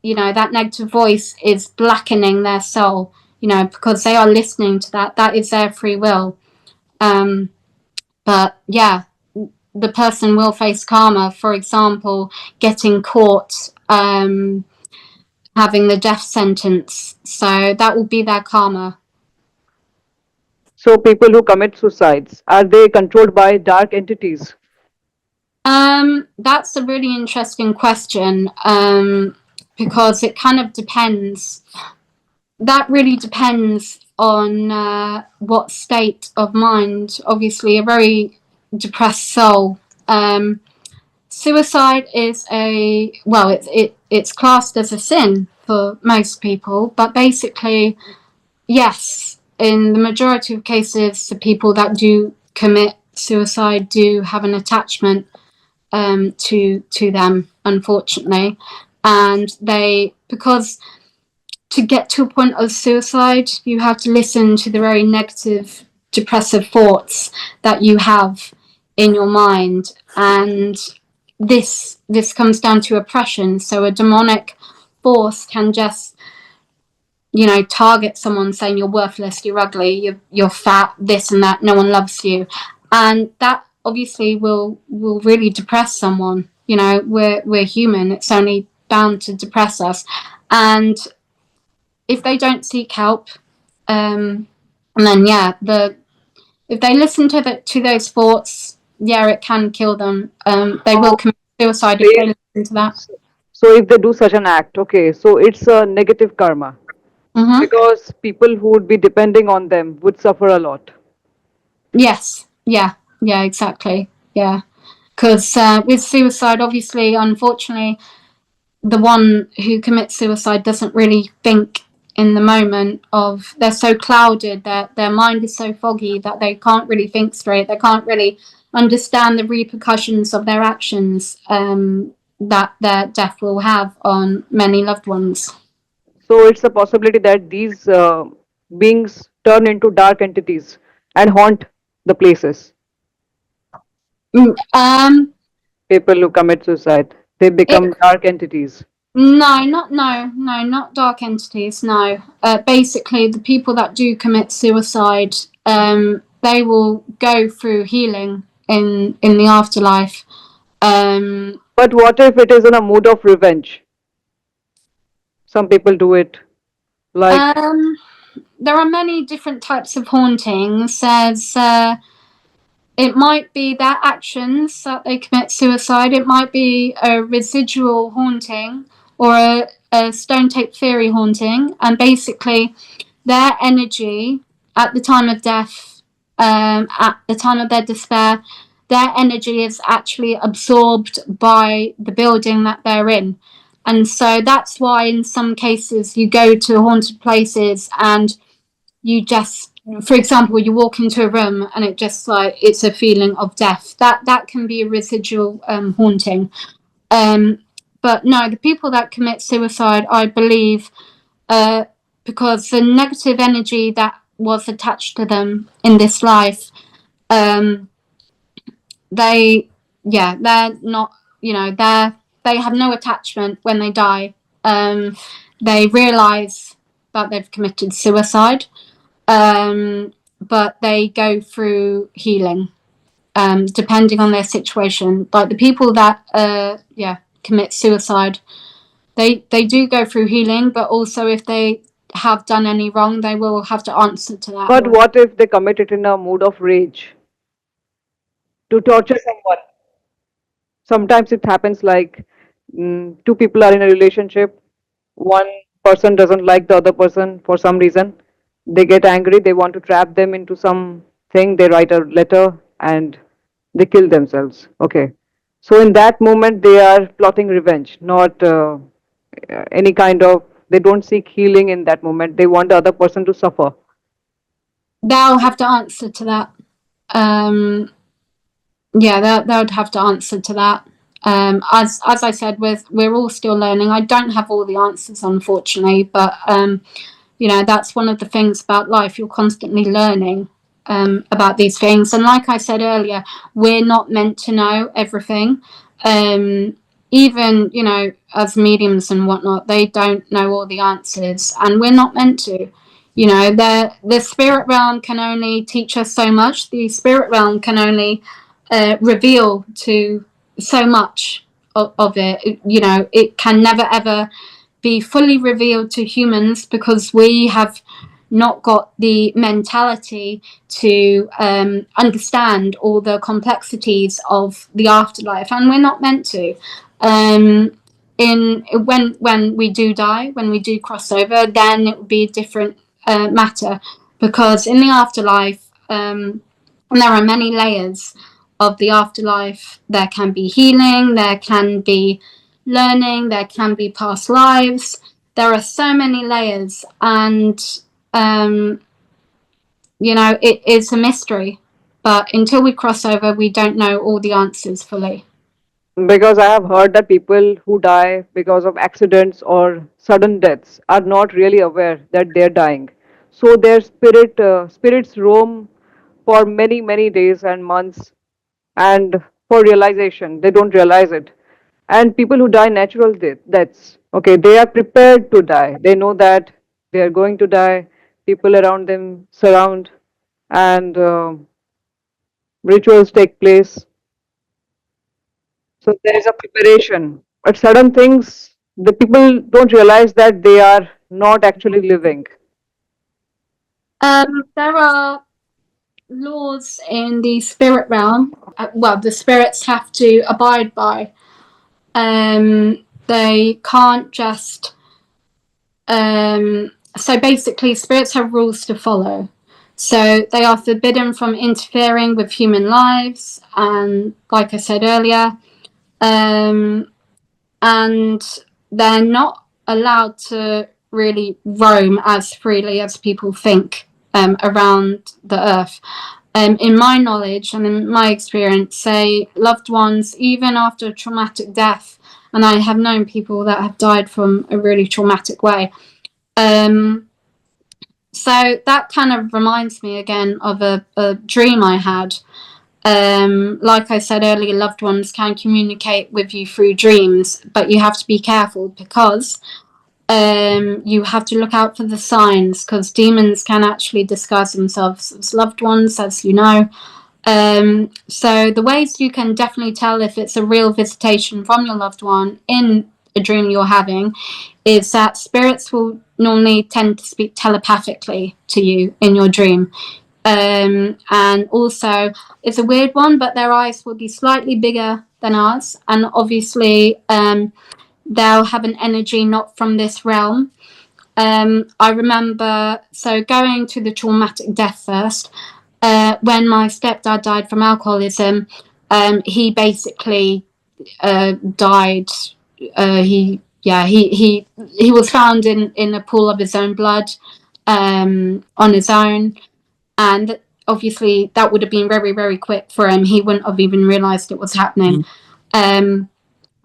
that negative voice is blackening their soul, because they are listening to that is their free will. But yeah, the person will face karma, for example, getting caught having the death sentence, so that will be their karma. So people who commit suicides, are they controlled by dark entities? That's a really interesting question, because it kind of depends. That really depends on what state of mind. Obviously, a very depressed soul. Suicide is it's classed as a sin for most people, but basically, yes, in the majority of cases, the people that do commit suicide do have an attachment to them, unfortunately, and because to get to a point of suicide, you have to listen to the very negative, depressive thoughts that you have in your mind, and this comes down to oppression. So a demonic force can just target someone saying you're worthless, you're ugly, you're fat, this and that, no one loves you, and that obviously will really depress someone. We're human, it's only bound to depress us, and if they don't seek help, and then if they listen to those thoughts, it can kill them. They will So commit suicide if they, they listen to that. so if they do such an act, okay, so it's a negative karma Mm-hmm. because people who would be depending on them would suffer a lot. Yes. Yeah. Yeah. Exactly. Yeah. Because with suicide, obviously, unfortunately, the one who commits suicide doesn't really think in the moment of, they're so clouded, their mind is so foggy that they can't really think straight, they can't really understand the repercussions of their actions, that their death will have on many loved ones. So it's a possibility that these beings turn into dark entities and haunt the places. Um, People who commit suicide, they it, become dark entities. not dark entities. No, basically, the people that do commit suicide, they will go through healing in the afterlife. But what if it is in a mood of revenge? Some people do it like, There are many different types of hauntings. There's it might be their actions that they commit suicide. It might be a residual haunting or a stone tape theory haunting, and basically their energy at the time of death, at the time of their despair, their energy is actually absorbed by the building that they're in. And so that's why in some cases you go to haunted places and you just, for example, you walk into a room and it's a feeling of death. That can be a residual haunting. But But no, the people that commit suicide, I believe, because the negative energy that was attached to them in this life, they're not, they have no attachment when they die. They realize that they've committed suicide, but they go through healing, depending on their situation. Like the people that commit suicide, they do go through healing, but also if they have done any wrong, they will have to answer to that. But what if they commit it in a mood of rage to torture someone? Sometimes it happens like two people are in a relationship. One person doesn't like the other person for some reason. They get angry. They want to trap them into something. They write a letter and they kill themselves. Okay. So in that moment, they are plotting revenge, not any kind of. They don't seek healing in that moment. They want the other person to suffer. They'll have to answer to that. They would have to answer to that. As I said, we're all still learning. I don't have all the answers, unfortunately, but that's one of the things about life. You're constantly learning about these things, and like I said earlier, we're not meant to know everything. Even as mediums and whatnot, they don't know all the answers, and we're not meant to. The spirit realm can only teach us so much. The spirit realm can only reveal to so much of it. It can never ever be fully revealed to humans because we have not got the mentality to understand all the complexities of the afterlife, and we're not meant to. When we do die, when we do cross over, then it would be a different matter, because in the afterlife, there are many layers of the afterlife. There can be healing, there can be learning, there can be past lives. There are so many layers, and it is a mystery. But until we cross over, we don't know all the answers fully. Because I have heard that people who die because of accidents or sudden deaths are not really aware that they're dying. So their spirits roam for many, many days and months, and for realization, they don't realize it. And people who die natural deaths, okay, they are prepared to die. They know that they are going to die. People around them surround, and rituals take place. So there is a preparation. But sudden things, the people don't realize that they are not actually living. There are laws in the spirit realm. The spirits have to abide by. They can't just. So basically, spirits have rules to follow. So they are forbidden from interfering with human lives, and like I said earlier, and they're not allowed to really roam as freely as people think around the earth. In my knowledge and in my experience, say loved ones, even after a traumatic death, and I have known people that have died from a really traumatic way. So that kind of reminds me again of a dream I had. Like I said earlier, loved ones can communicate with you through dreams, but you have to be careful because you have to look out for the signs, because demons can actually disguise themselves as loved ones, as you know. So the ways you can definitely tell if it's a real visitation from your loved one in a dream you're having is that spirits will normally tend to speak telepathically to you in your dream. And also, it's a weird one, but their eyes will be slightly bigger than ours, and obviously they'll have an energy not from this realm. I remember going to the traumatic death first. When my stepdad died from alcoholism, he basically died. He was found in a pool of his own blood on his own, and obviously that would have been very, very quick for him. He wouldn't have even realized it was happening. And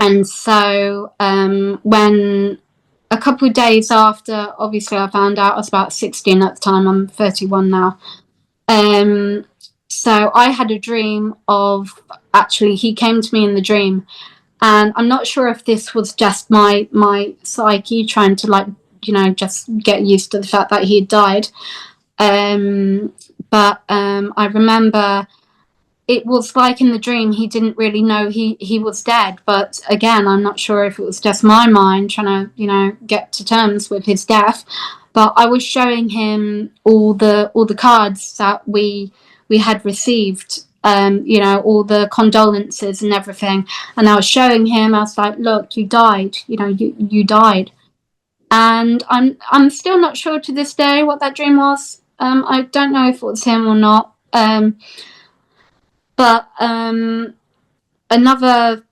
And so when a couple of days after, obviously I found out, I was about 16 at the time, I'm 31 now. So I had a dream of, actually he came to me in the dream, and I'm not sure if this was just my psyche trying to, like, you know, just get used to the fact that he had died. But I remember it was like in the dream he didn't really know he was dead. But again, I'm not sure if it was just my mind trying to, you know, get to terms with his death. But I was showing him all the cards that we had received, you know, all the condolences and everything. And I was showing him, I was like, look, you died, you know, you died. And I'm still not sure to this day what that dream was. I don't know if it was him or not. But another,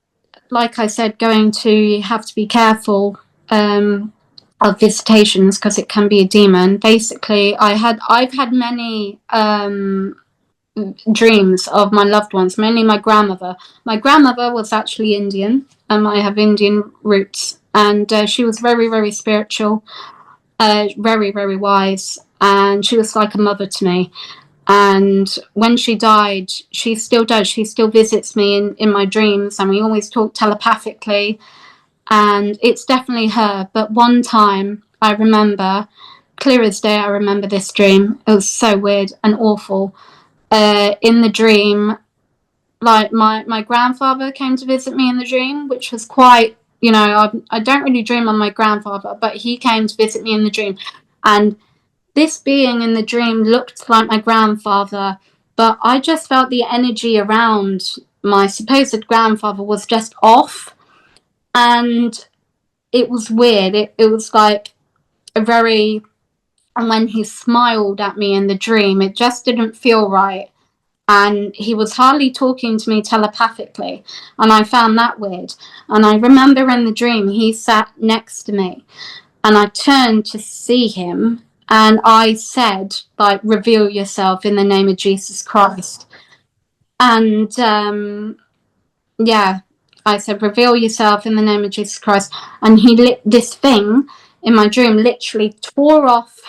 like I said, you have to be careful of visitations because it can be a demon. Basically, I've had many dreams of my loved ones, mainly my grandmother. My grandmother was actually Indian. I have Indian roots, and she was very, very spiritual, very, very wise, and she was like a mother to me. And when she died, she still does. She still visits me in my dreams, and we always talk telepathically. And it's definitely her. But one time, I remember, clear as day, I remember this dream. It was so weird and awful. In the dream, like my grandfather came to visit me in the dream, which was quite, you know, I don't really dream on my grandfather, but he came to visit me in the dream. And this being in the dream looked like my grandfather, but I just felt the energy around my supposed grandfather was just off. And it was weird. It was like a very, and when he smiled at me in the dream, it just didn't feel right. And he was hardly talking to me telepathically, and I found that weird. And I remember in the dream he sat next to me, and I turned to see him, and I said, like, reveal yourself in the name of Jesus Christ. And yeah, I said, reveal yourself in the name of Jesus Christ. And he lit this thing in my dream, literally tore off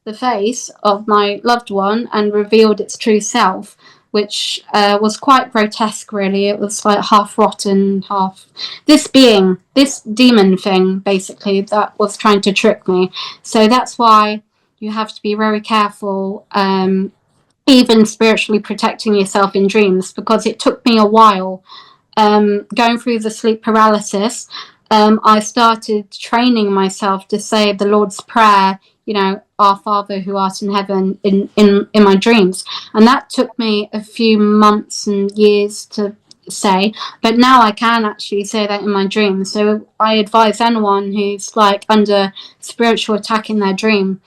the face of my loved one and revealed its true self, which was quite grotesque, really. It was like half rotten, half this demon thing, basically, that was trying to trick me. So that's why you have to be very careful, even spiritually protecting yourself in dreams, because it took me a while. Going through the sleep paralysis, I started training myself to say the Lord's Prayer, you know, Our Father who art in heaven, in my dreams. And that took me a few months and years to say, but now I can actually say that in my dreams. So I advise anyone who's like under spiritual attack in their dream,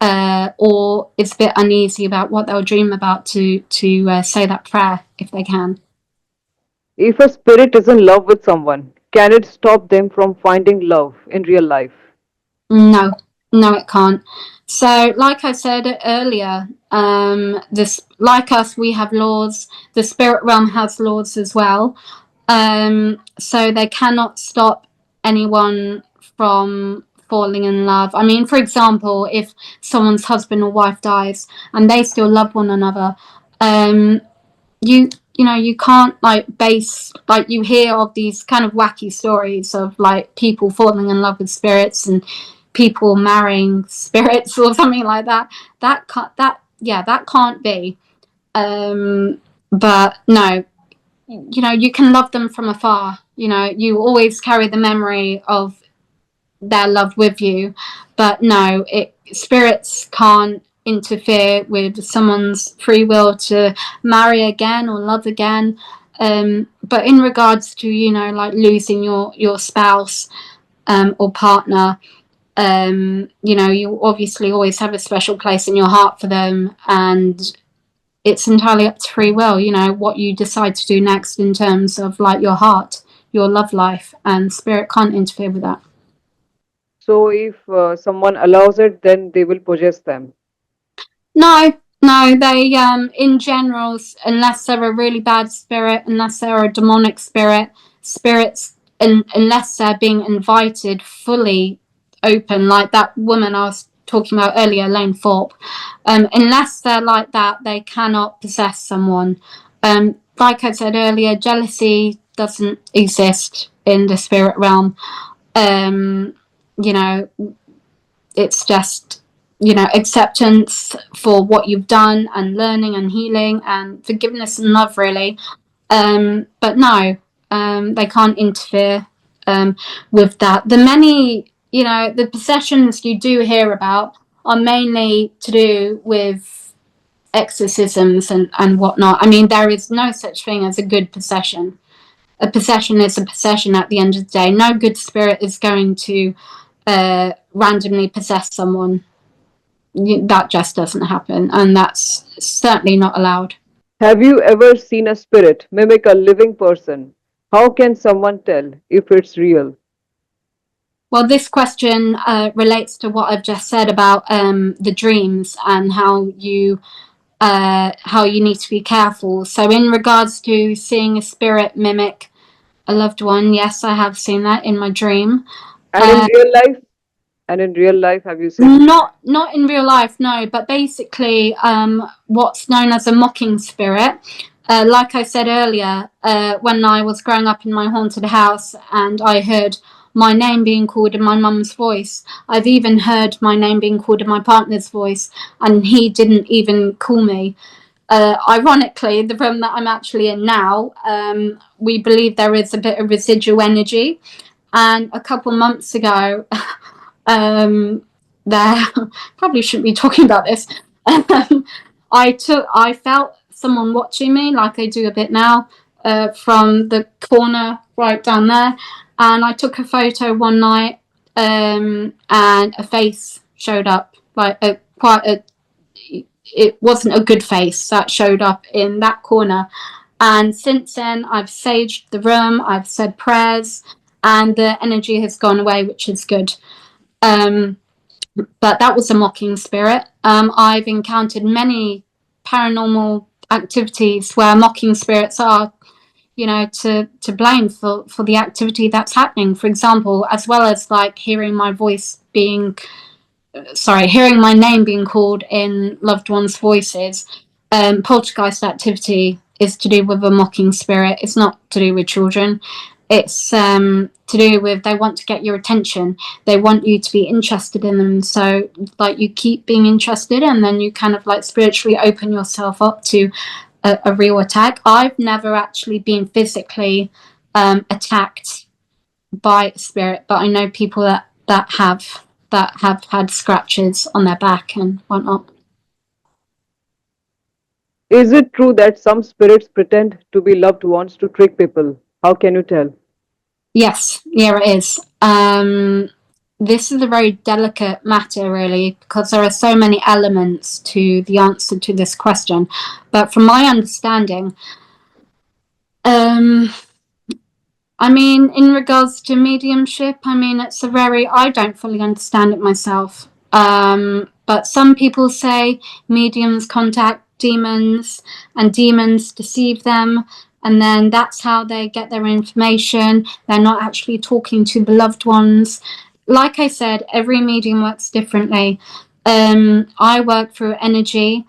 or is a bit uneasy about what they'll dream about, to say that prayer if they can. If a spirit is in love with someone, can it stop them from finding love in real life? No, no, it can't. So, like I said earlier, this, like us, we have laws. The spirit realm has laws as well. So they cannot stop anyone from falling in love. I mean, for example, if someone's husband or wife dies and they still love one another, you know, you can't like base, like, you hear of these kind of wacky stories of like people falling in love with spirits and people marrying spirits or something like that. That can't be. But no, you know, you can love them from afar. You know, you always carry the memory of their love with you. But no, spirits can't interfere with someone's free will to marry again or love again. But in regards to, you know, like losing your spouse, or partner, you know, you obviously always have a special place in your heart for them, and it's entirely up to free will, you know, what you decide to do next in terms of like your heart, your love life, and spirit can't interfere with that. So if someone allows it, then they will possess them. No, no, they in general, unless they're a really bad spirit, unless they're a demonic spirit, spirits unless they're being invited fully open, like that woman I was talking about earlier, Lane Thorpe. Unless they're like that, they cannot possess someone. Like I said earlier, jealousy doesn't exist in the spirit realm. You know, it's just, you know, acceptance for what you've done and learning and healing and forgiveness and love, really. But no, they can't interfere with that. The many, you know, the possessions you do hear about are mainly to do with exorcisms and whatnot. I mean, there is no such thing as a good possession. A possession is a possession at the end of the day. No good spirit is going to randomly possess someone. That just doesn't happen, and that's certainly not allowed. Have you ever seen a spirit mimic a living person? How can someone tell if it's real? Well, this question relates to what I've just said about the dreams and how you need to be careful. So, in regards to seeing a spirit mimic a loved one, yes, I have seen that in my dream. And in real life? And in real life, have you seen? Not in real life, no. But basically, what's known as a mocking spirit. Like I said earlier, when I was growing up in my haunted house and I heard my name being called in my mum's voice, I've even heard my name being called in my partner's voice, and he didn't even call me. Ironically, the room that I'm actually in now, we believe there is a bit of residual energy. And a couple months ago, there probably shouldn't be talking about this. I felt someone watching me, like I do a bit now, from the corner right down there, and I took a photo one night, and a face showed up, like it wasn't a good face that showed up in that corner. And since then, I've saged the room, I've said prayers, and the energy has gone away, which is good. But that was a mocking spirit. I've encountered many paranormal activities where mocking spirits are, you know, to blame for the activity that's happening. For example, as well as like hearing my name being called in loved ones' voices, poltergeist activity is to do with a mocking spirit. It's not to do with children. It's to do with, they want to get your attention. They want you to be interested in them. So like you keep being interested, and then you kind of like spiritually open yourself up to a real attack. I've never actually been physically attacked by a spirit, but I know people that have had scratches on their back and whatnot. Is it true that some spirits pretend to be loved ones to trick people? How can you tell? Yes, yeah, it is. This is a very delicate matter, really, because there are so many elements to the answer to this question. But from my understanding, I mean, in regards to mediumship, I mean, I don't fully understand it myself. But some people say mediums contact demons and demons deceive them, and then that's how they get their information. They're not actually talking to the loved ones. Like I said, every medium works differently. I work through energy,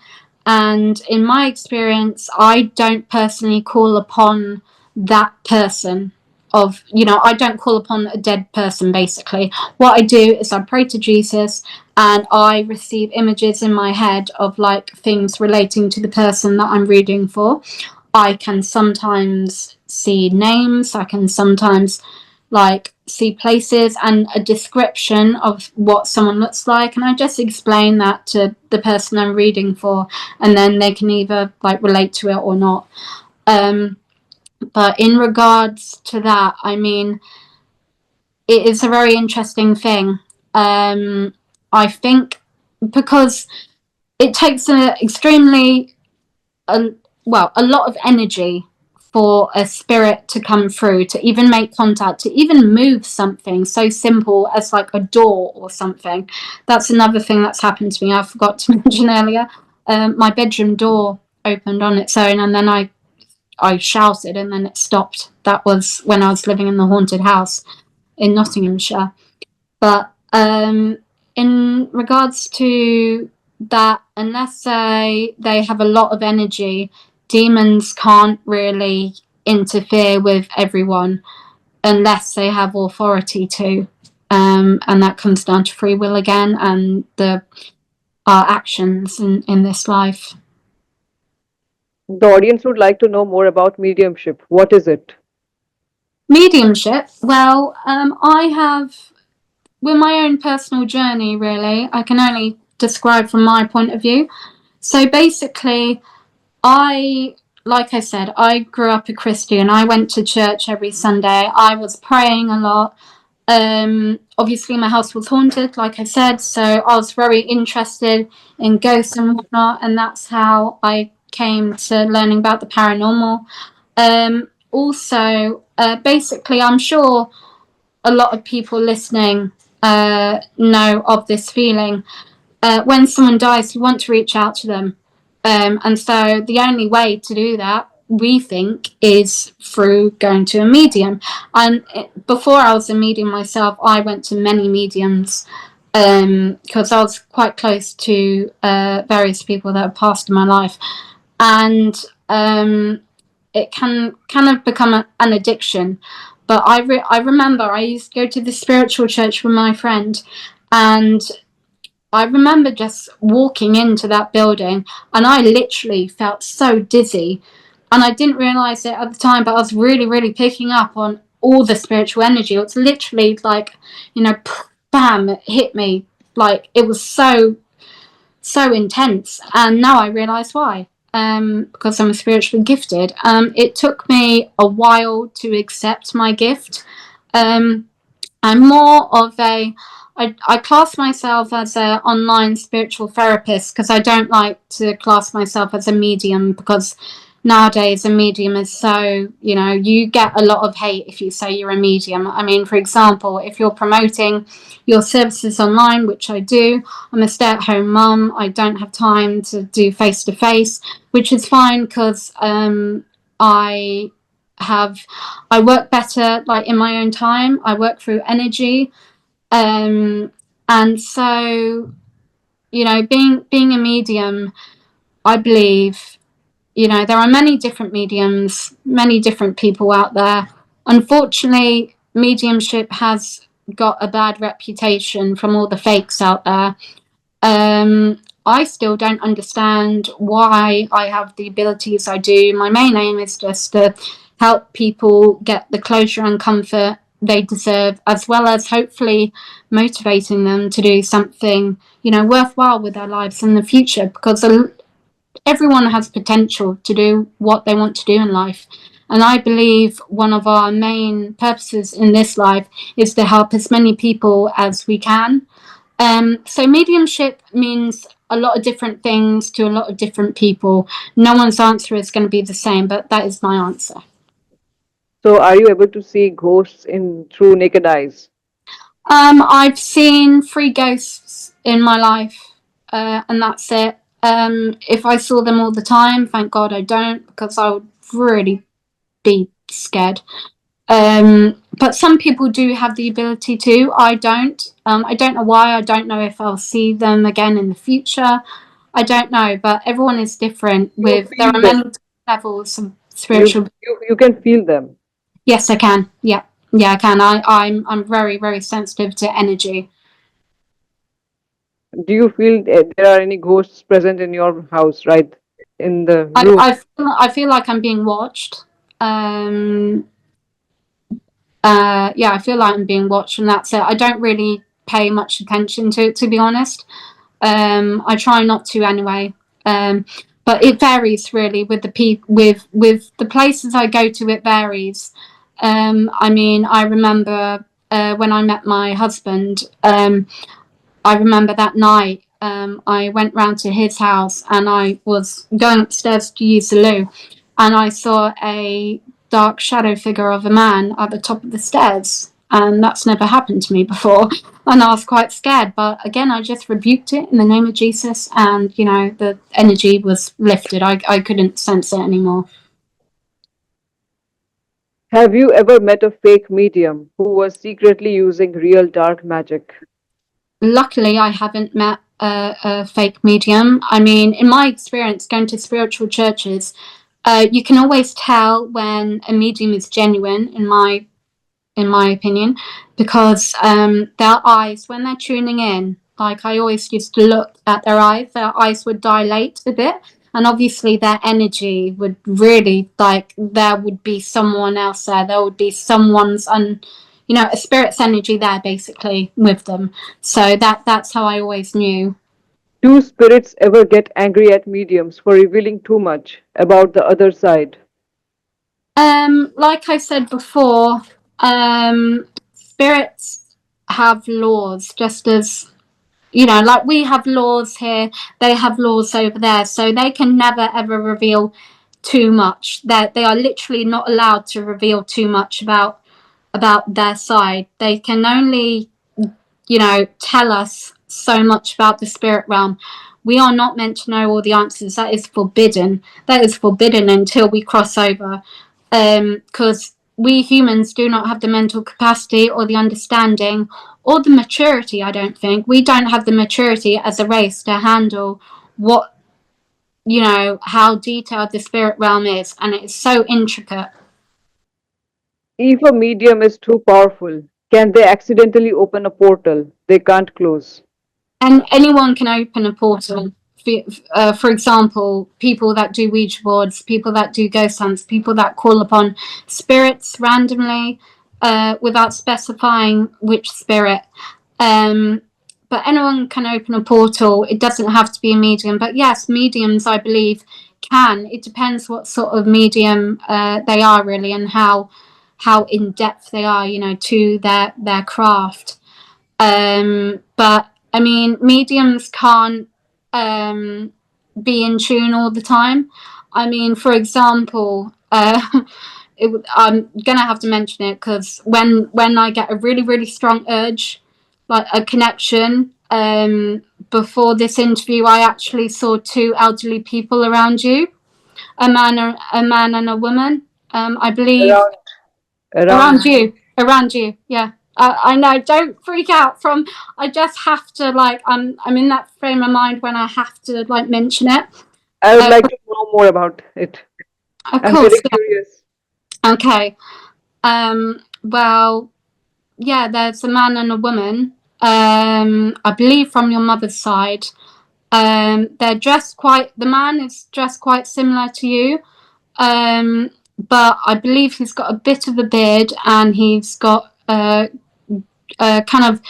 and in my experience, I don't personally call upon that person. I don't call upon a dead person. Basically, what I do is I pray to Jesus, and I receive images in my head of like things relating to the person that I'm reading for. I can sometimes see names, I can sometimes like see places and a description of what someone looks like, and I just explain that to the person I'm reading for, and then they can either like relate to it or not. But in regards to that, I mean, it is a very interesting thing. I think because it takes a lot of energy for a spirit to come through, to even make contact, to even move something so simple as like a door or something. That's another thing that's happened to me. I forgot to mention earlier. My bedroom door opened on its own, and then I I shouted and then it stopped. That was when I was living in the haunted house in Nottinghamshire. But in regards to that, unless they have a lot of energy, demons can't really interfere with everyone unless they have authority to. And that comes down to free will again and our actions in this life. The audience would like to know more about mediumship. What is it? Mediumship. Well, I have, with my own personal journey, really, I can only describe from my point of view. So basically, like I said, I grew up a Christian. I went to church every Sunday. I was praying a lot. Obviously, my house was haunted, like I said, so I was very interested in ghosts and whatnot, and that's how I came to learning about the paranormal. Also, basically, I'm sure a lot of people listening know of this feeling. When someone dies, you want to reach out to them. And so the only way to do that, we think, is through going to a medium. And before I was a medium myself, I went to many mediums because I was quite close to various people that have passed in my life. And it can kind of become an addiction. But I remember I used to go to the spiritual church with my friend, and I remember just walking into that building and I literally felt so dizzy, and I didn't realize it at the time, but I was really, really picking up on all the spiritual energy. It was literally like, bam, it hit me. Like, it was so intense. And now I realize why. Because I'm spiritually gifted. It took me a while to accept my gift. I'm more of I class myself as an online spiritual therapist because I don't like to class myself as a medium, because nowadays a medium is so, you get a lot of hate if you say you're a medium. I mean, for example, if you're promoting your services online, which I do, I'm a stay-at-home mum. I don't have time to do face-to-face, which is fine because I work better like in my own time. I work through energy. And so, being a medium, I believe, there are many different mediums, many different people out there. Unfortunately, mediumship has got a bad reputation from all the fakes out there. I still don't understand why I have the abilities I do. My main aim is just to help people get the closure and comfort they deserve, as well as hopefully motivating them to do something, worthwhile with their lives in the future, because everyone has potential to do what they want to do in life. And I believe one of our main purposes in this life is to help as many people as we can. So mediumship means a lot of different things to a lot of different people. No one's answer is going to be the same, but that is my answer. So, are you able to see ghosts in through naked eyes? I've seen 3 ghosts in my life, and that's it. If I saw them all the time, thank God I don't, because I would really be scared. But some people do have the ability to. I don't. I don't know why. I don't know if I'll see them again in the future. I don't know, but everyone is different. You There feel are them. many levels of You, spiritual. you can feel them. Yes, I can. Yeah, I can. I'm very, very sensitive to energy. Do you feel there are any ghosts present in your house, right in the I room? I feel like I'm being watched. Um, yeah, I feel like I'm being watched, and that's it. I don't really pay much attention to it, to be honest. I try not to anyway. But it varies really with the with the places I go to. It varies. I mean, I remember when I met my husband. I remember that night. I went round to his house and I was going upstairs to use the loo, and I saw a dark shadow figure of a man at the top of the stairs. And that's never happened to me before. And I was quite scared. But again, I just rebuked it in the name of Jesus. And, the energy was lifted. I couldn't sense it anymore. Have you ever met a fake medium who was secretly using real dark magic? Luckily, I haven't met a fake medium. I mean, in my experience, going to spiritual churches, you can always tell when a medium is genuine. In my opinion, because their eyes, when they're tuning in, like I always used to look at their eyes would dilate a bit, and obviously their energy would really, like, there would be someone else there would be someone's a spirit's energy there basically with them. So that's how I always knew. Do spirits ever get angry at mediums for revealing too much about the other side? Like I said before, spirits have laws, just as like we have laws here, they have laws over there, so they can never ever reveal too much. That they are literally not allowed to reveal too much about their side. They can only tell us so much about the spirit realm. We are not meant to know all the answers. That is forbidden. That is forbidden until we cross over, because we humans do not have the mental capacity or the understanding or the maturity. I don't think we don't have the maturity as a race to handle what how detailed the spirit realm is, and it is so intricate. If a medium is too powerful, can they accidentally open a portal they can't close? And anyone can open a portal. For example, people that do Ouija boards, people that do ghost hunts, people that call upon spirits randomly, without specifying which spirit. But anyone can open a portal. It doesn't have to be a medium. But yes, mediums, I believe, can. It depends what sort of medium they are, really, and how in depth they are, to their craft. But I mean, mediums can't be in tune all the time. I mean, for example, I'm gonna have to mention it because when I get a really really strong urge, like a connection, before this interview, I actually saw two elderly people around you, a man and a woman. I believe Around, around. around you, yeah. I know, don't freak out. I just have to, like, I'm in that frame of mind when I have to, like, mention it. I would uh, like to know more about it. of I'm course, getting curious. yeah. Okay. Well, yeah, there's a man and a woman, I believe from your mother's side. They're dressed quite, the man is dressed quite similar to you, but I believe he's got a bit of a beard, and he's got kind of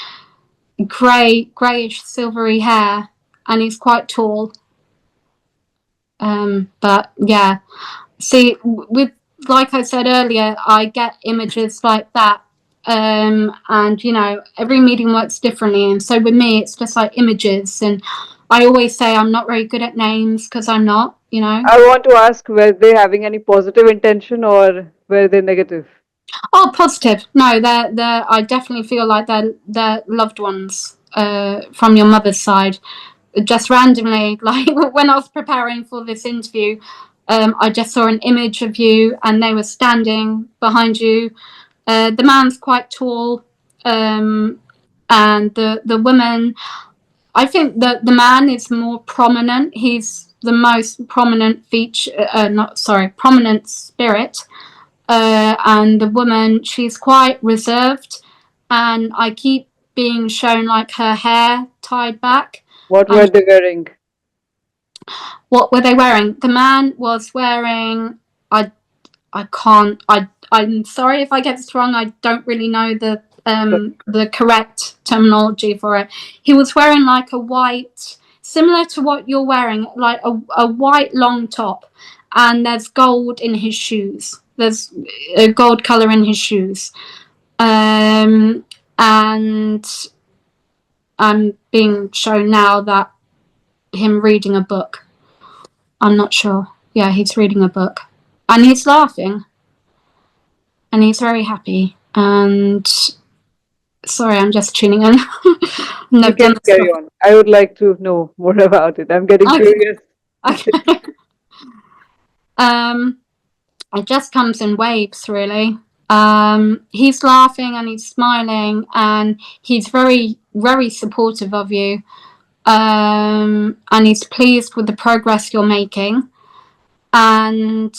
greyish silvery hair, and he's quite tall. But yeah, see, with, like I said earlier, I get images like that, and every medium works differently, and so with me it's just like images. And I always say I'm not very good at names because I'm not. I want to ask, were they having any positive intention or were they negative? Oh, positive. No, they're. I definitely feel like they're loved ones from your mother's side. Just randomly, like when I was preparing for this interview, I just saw an image of you, and they were standing behind you. The man's quite tall, and the woman. I think that the man is more prominent. He's the most prominent feature. Prominent spirit. And the woman, she's quite reserved, and I keep being shown like her hair tied back. What were And they wearing? what were they wearing? The man was wearing, I can't, I'm sorry if I get this wrong. I don't really know the correct terminology for it. He was wearing like a white, similar to what you're wearing, like a white long top, and there's gold in his shoes. There's a gold color in his shoes. And I'm being shown now that him reading a book. I'm not sure. Yeah, he's reading a book, and he's laughing, and he's very happy. And sorry, I'm just tuning in. You Never can done this carry before. on. I would like to know more about it. I'm getting Okay. curious. Okay. It just comes in waves, really. He's laughing and he's smiling, and he's very, very supportive of you. And he's pleased with the progress you're making. And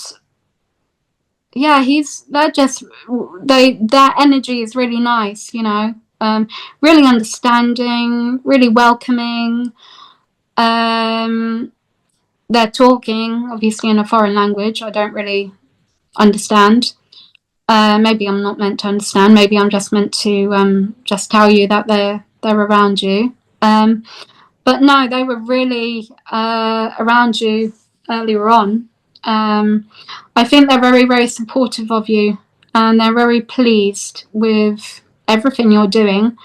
yeah, their energy is really nice, you know, really understanding, really welcoming. They're talking obviously in a foreign language I don't really understand. Maybe I'm not meant to understand. Maybe I'm just meant to just tell you that they're around you. But no, they were really around you earlier on. I think they're very, very supportive of you, and they're very pleased with everything you're doing.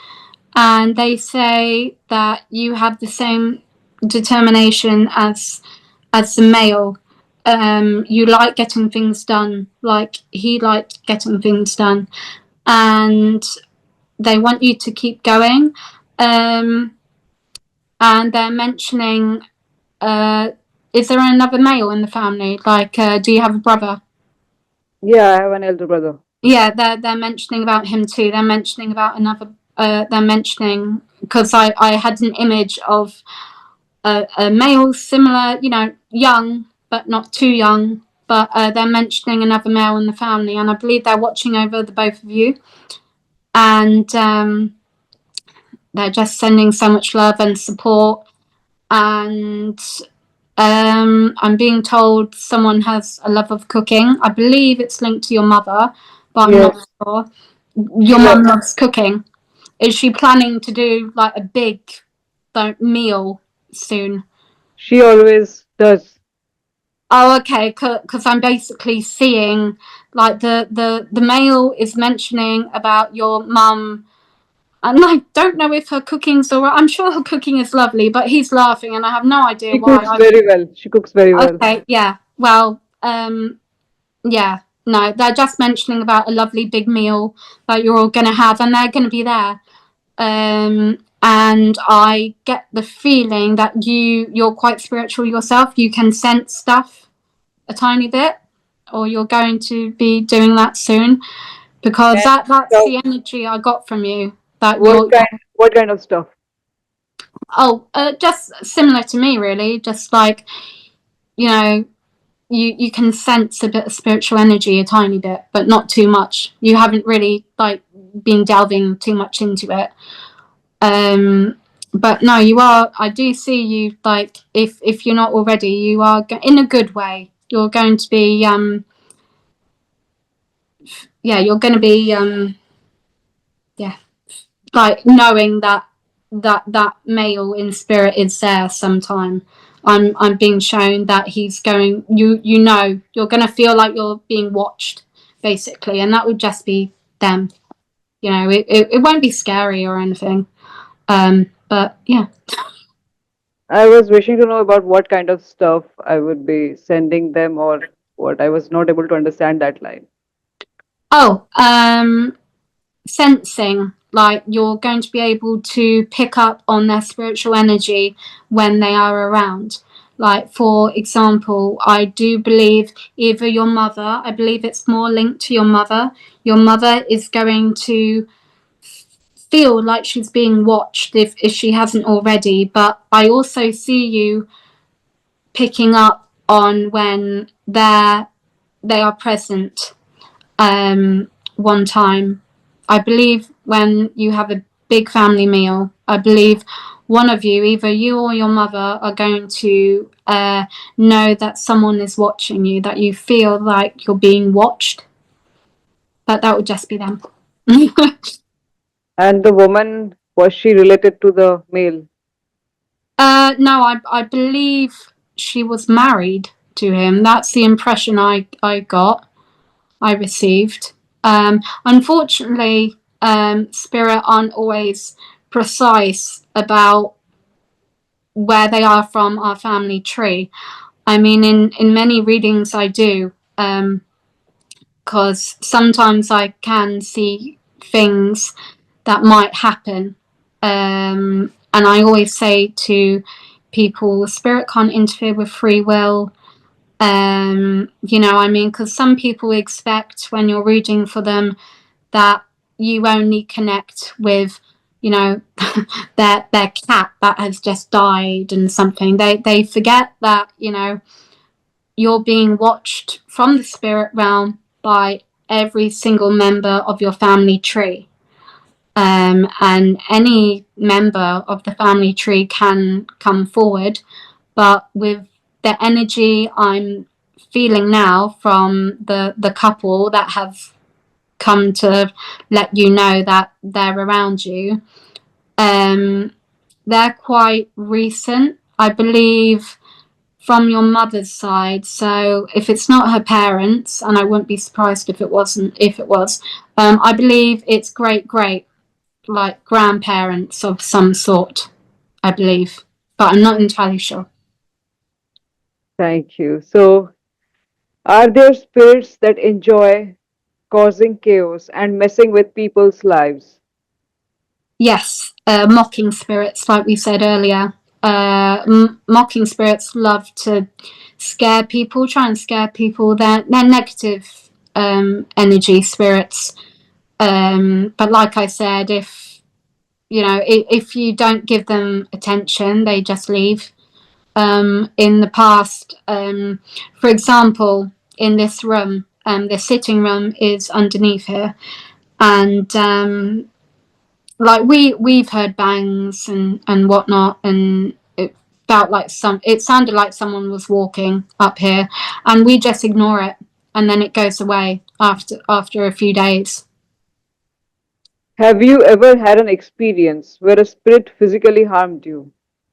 And they say that you have the same determination as the male. You like getting things done, like he liked getting things done, and they want you to keep going. And they're mentioning, is there another male in the family? Like, do you have a brother? Yeah, I have an elder brother. Yeah, they're mentioning about him too. They're mentioning about another. They're mentioning, because I had an image of a male similar, you know, young but not too young. But they're mentioning another male in the family, and I believe they're watching over the both of you. And they're just sending so much love and support. And I'm being told someone has a love of cooking. I believe it's linked to your mother, but I'm not Yes, sure. she Your mum loves. loves cooking. Is she planning to do like a big meal soon? She always does. Oh, okay. Because I'm basically seeing like the mail is mentioning about your mum, and I don't know if her cooking's alright. I'm sure her cooking is lovely, but he's laughing, and I have no idea She why. cooks very well. She cooks very well. Okay, yeah. Well, yeah. No, they're just mentioning about a lovely big meal that you're all gonna have, and they're gonna be there. And I get the feeling that you're quite spiritual yourself. You can sense stuff a tiny bit, or you're going to be doing that soon, because And that's stuff. the energy I got from you. That What you're kind? What kind of stuff? just similar to me, really. Just like, you know, you can sense a bit of spiritual energy, a tiny bit, but not too much. You haven't really like been delving too much into it. But no, you are. I do see you, like, if you're not already, you are in a good way. You're going to be yeah, you're going to be yeah, like knowing that that male in spirit is there sometime. I'm being shown that he's going. You know, you're going to feel like you're being watched, basically, and that would just be them. You know, it won't be scary or anything. But yeah. I was wishing to know about what kind of stuff I would be sending them or what. I was not able to understand that line. Oh, sensing, like you're going to be able to pick up on their spiritual energy when they are around. Like, for example, I do believe either your mother, I believe it's more linked to your mother is going to feel like she's being watched if she hasn't already. But I also see you picking up on when they are present. One time, I believe when you have a big family meal, I believe one of you, either you or your mother, are going to know that someone is watching you, that you feel like you're being watched. But that would just be them. And the woman, was she related to the male? No, I believe she was married to him. That's the impression I got, I received. Unfortunately, spirit aren't always precise about where they are from our family tree. I mean, in many readings I do, because sometimes I can see things that might happen. And I always say to people, spirit can't interfere with free will. You know, I mean, because some people expect when you're reading for them that you only connect with, you know, their cat that has just died and something. They forget that, you know, you're being watched from the spirit realm by every single member of your family tree. And any member of the family tree can come forward, but with the energy I'm feeling now from the couple that have come to let you know that they're around you, they're quite recent, I believe, from your mother's side. So if it's not her parents, and I wouldn't be surprised if it wasn't, if it was, I believe it's great, like grandparents of some sort, I believe, but I'm not entirely sure. Thank you. So, are there spirits that enjoy causing chaos and messing with people's lives? Yes, mocking spirits, like we said earlier. Mocking spirits love to scare people, try and scare people. They're negative energy spirits. But like I said, if you know, if you don't give them attention, they just leave. In the past, for example, in this room, the sitting room is underneath here, and like we've heard bangs and whatnot, and it felt like it sounded like someone was walking up here, and we just ignore it, and then it goes away after a few days. Have you ever had an experience where a spirit physically harmed you?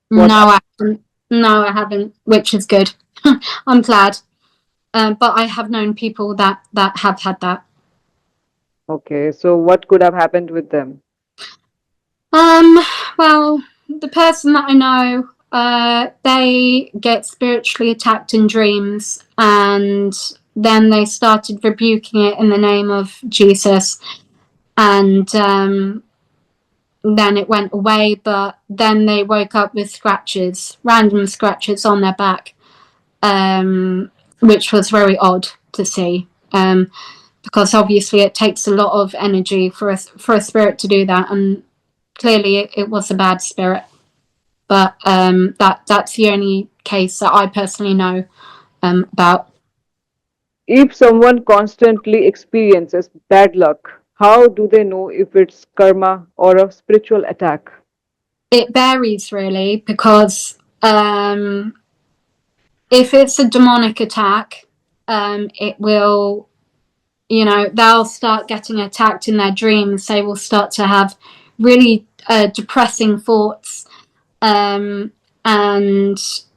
What? No, I haven't. No, I haven't, which is good. I'm glad. But I have known people that have had that. Okay, so what could have happened with them? Um, well, the person that I know, they get spiritually attacked in dreams, and then they started rebuking it in the name of Jesus, and then it went away. But then they woke up with scratches, random scratches on their back, which was very odd to see. Because obviously it takes a lot of energy for a spirit to do that, and clearly it was a bad spirit. But that's the only case that I personally know about. If someone constantly experiences bad luck, how do they know if it's karma or a spiritual attack? It varies really, because if it's a demonic attack, it will, you know, they'll start getting attacked in their dreams. They will start to have really depressing thoughts, and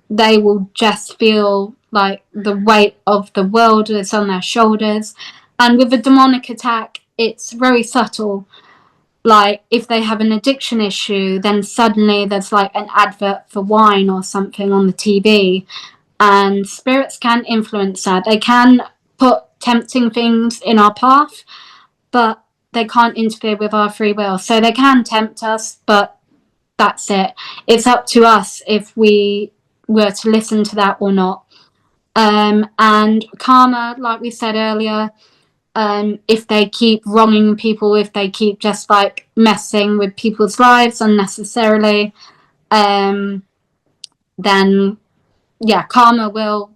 they will just feel like the weight of the world is on their shoulders. And with a demonic attack, it's very subtle. Like if they have an addiction issue, then suddenly there's like an advert for wine or something on the TV, and spirits can influence that. They can put tempting things in our path, but they can't interfere with our free will. So they can tempt us, but that's it. It's up to us if we were to listen to that or not. And karma, like we said earlier, if they keep wronging people, if they keep just like messing with people's lives unnecessarily, then yeah, karma will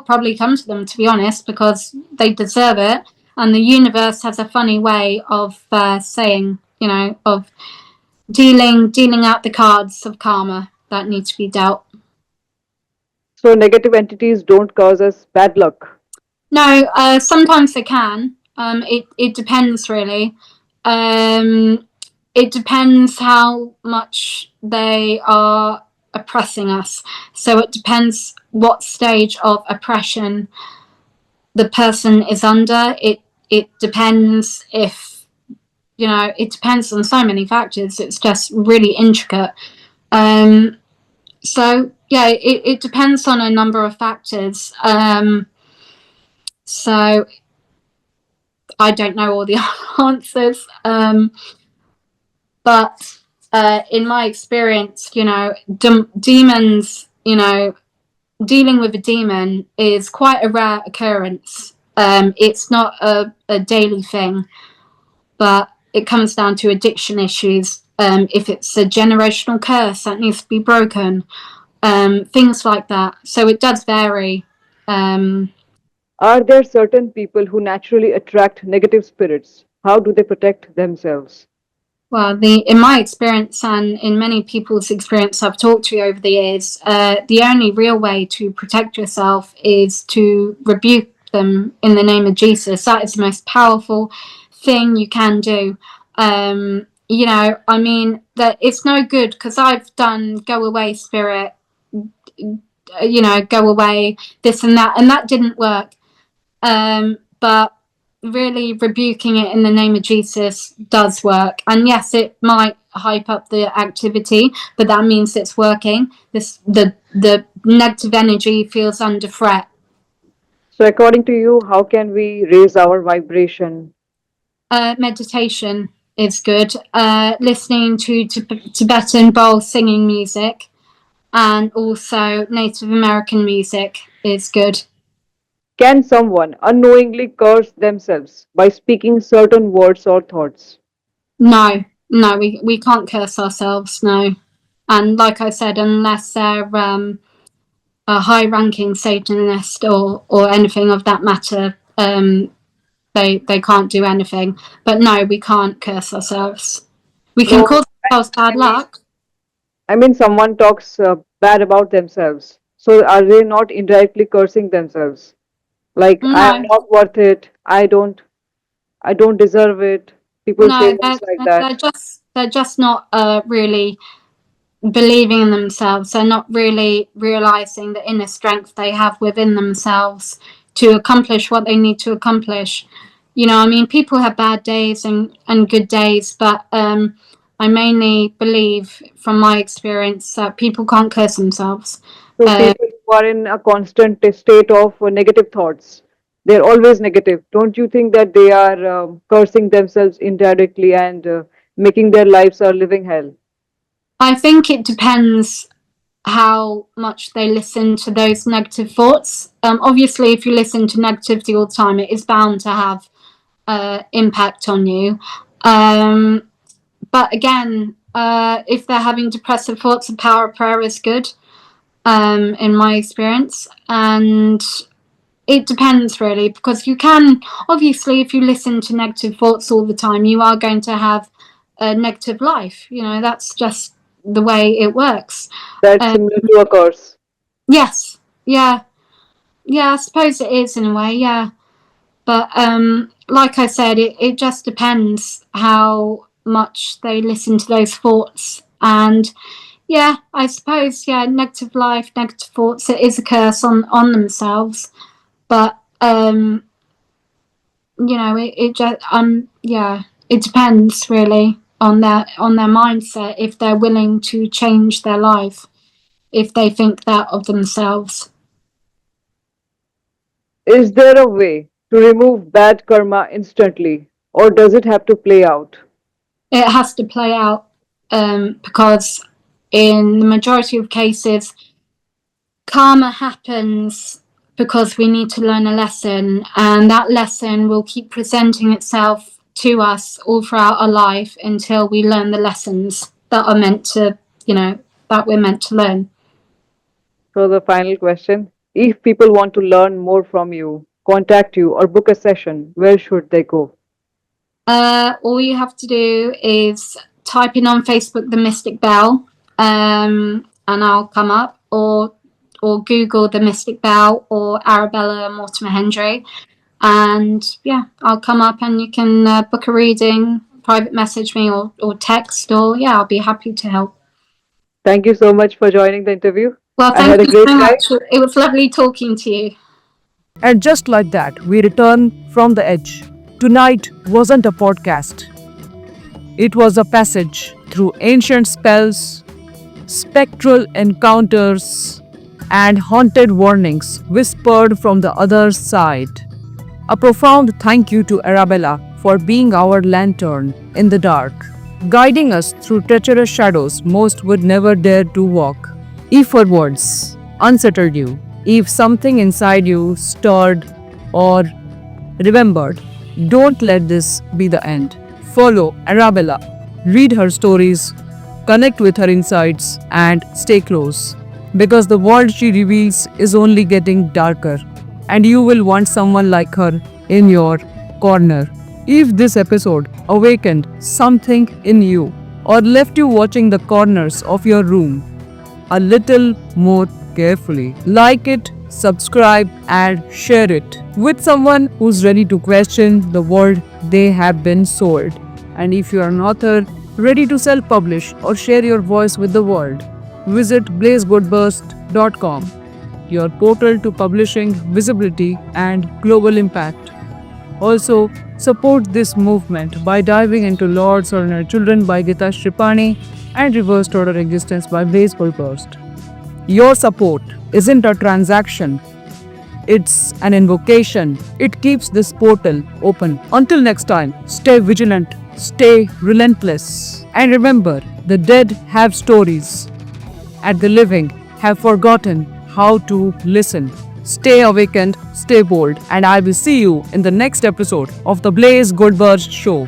probably come to them, to be honest, because they deserve it. And the universe has a funny way of saying, you know, of dealing out the cards of karma that need to be dealt. So, negative entities don't cause us bad luck. No, sometimes they can. It depends really. It depends how much they are oppressing us. So it depends what stage of oppression the person is under. It depends if, you know, it depends on so many factors. It's just really intricate. So yeah, it depends on a number of factors. So I don't know all the answers, but in my experience, you know, demons, you know, dealing with a demon is quite a rare occurrence. It's not a daily thing, but it comes down to addiction issues. If it's a generational curse that needs to be broken, things like that. So it does vary. Are there certain people who naturally attract negative spirits? How do they protect themselves? Well, in my experience and in many people's experience I've talked to over the years, the only real way to protect yourself is to rebuke them in the name of Jesus. That is the most powerful thing you can do. I mean, that it's no good because I've done go away spirit, go away, this and that didn't work. But really rebuking it in the name of Jesus does work. And yes, it might hype up the activity, but that means it's working. The negative energy feels under threat. So, according to you, how can we raise our vibration? Meditation is good. Listening to Tibetan bowl singing music and also Native American music is good. Can someone unknowingly curse themselves by speaking certain words or thoughts? No, we can't curse ourselves, no. And like I said, unless they're a high-ranking Satanist or anything of that matter, they can't do anything. But no, we can't curse ourselves. We can So, cause ourselves bad I mean, luck. someone talks bad about themselves. So, are they not indirectly cursing themselves? Like, I am No, not worth it. I don't deserve it. People say no, things like that. they're just not really believing in themselves. They're not really realizing the inner strength they have within themselves to accomplish what they need to accomplish. I mean, people have bad days and good days, but I mainly believe from my experience that people can't curse themselves. So, people who are in a constant state of negative thoughts, they're always negative. Don't you think that they are cursing themselves indirectly and making their lives a living hell? I think it depends how much they listen to those negative thoughts. Obviously, if you listen to negativity all the time, it is bound to have impact on you. But again, if they're having depressive thoughts, the power of prayer is good, in my experience. And it depends really, because you can, obviously, if you listen to negative thoughts all the time, you are going to have a negative life. That's just the way it works. That's Um, similar to a curse. yes, yeah, yeah, I suppose it is in a way, yeah. But like I said, it just depends how much they listen to those thoughts. And yeah, I suppose, yeah, negative life, negative thoughts, it is a curse on themselves. But it just yeah, it depends really on their mindset, if they're willing to change their life, if they think that of themselves. Is there a way to remove bad karma instantly, or does it have to play out? It has to play out, because in the majority of cases, karma happens because we need to learn a lesson, and that lesson will keep presenting itself to us all throughout our life until we learn the lessons that are meant to, that we're meant to learn. So, the final question, if people want to learn more from you, contact you, or book a session, where should they go? All you have to do is type in on Facebook the Mystic Belle, and I'll come up, or Google the Mystic Belle or Arabella Mortimer Hendry, and yeah, I'll come up and you can book a reading, private message me, or text, or yeah, I'll be happy to help. Thank you so much for joining the interview. Well, I had thank a you great so time. much. It was lovely talking to you. And just like that, we return from the edge. Tonight wasn't a podcast, it was a passage through ancient spells, spectral encounters, and haunted warnings whispered from the other side. A profound thank you to Arabella for being our lantern in the dark, guiding us through treacherous shadows most would never dare to walk. If her words unsettled you, If something inside you stirred or remembered, don't let this be the end. Follow Arabella, read her stories, connect with her insights, and stay close. Because the world she reveals is only getting darker, and you will want someone like her in your corner. If this episode awakened something in you or left you watching the corners of your room a little more carefully, like it, subscribe, and share it with someone who's ready to question the world they have been sold. And if you are an author ready to self publish or share your voice with the world, visit blazegoldburst.com, your portal to publishing, visibility, and global impact. Also, support this movement by diving into Lord's Ordinary Children by Gita Shripani and Reversed Order Existence by Blaze Goldburst. Your support isn't a transaction, it's an invocation. It keeps this portal open. Until next time, stay vigilant, stay relentless, and remember, the dead have stories, and the living have forgotten how to listen. Stay awakened, stay bold, and I will see you in the next episode of the Blaze Goldburst Show.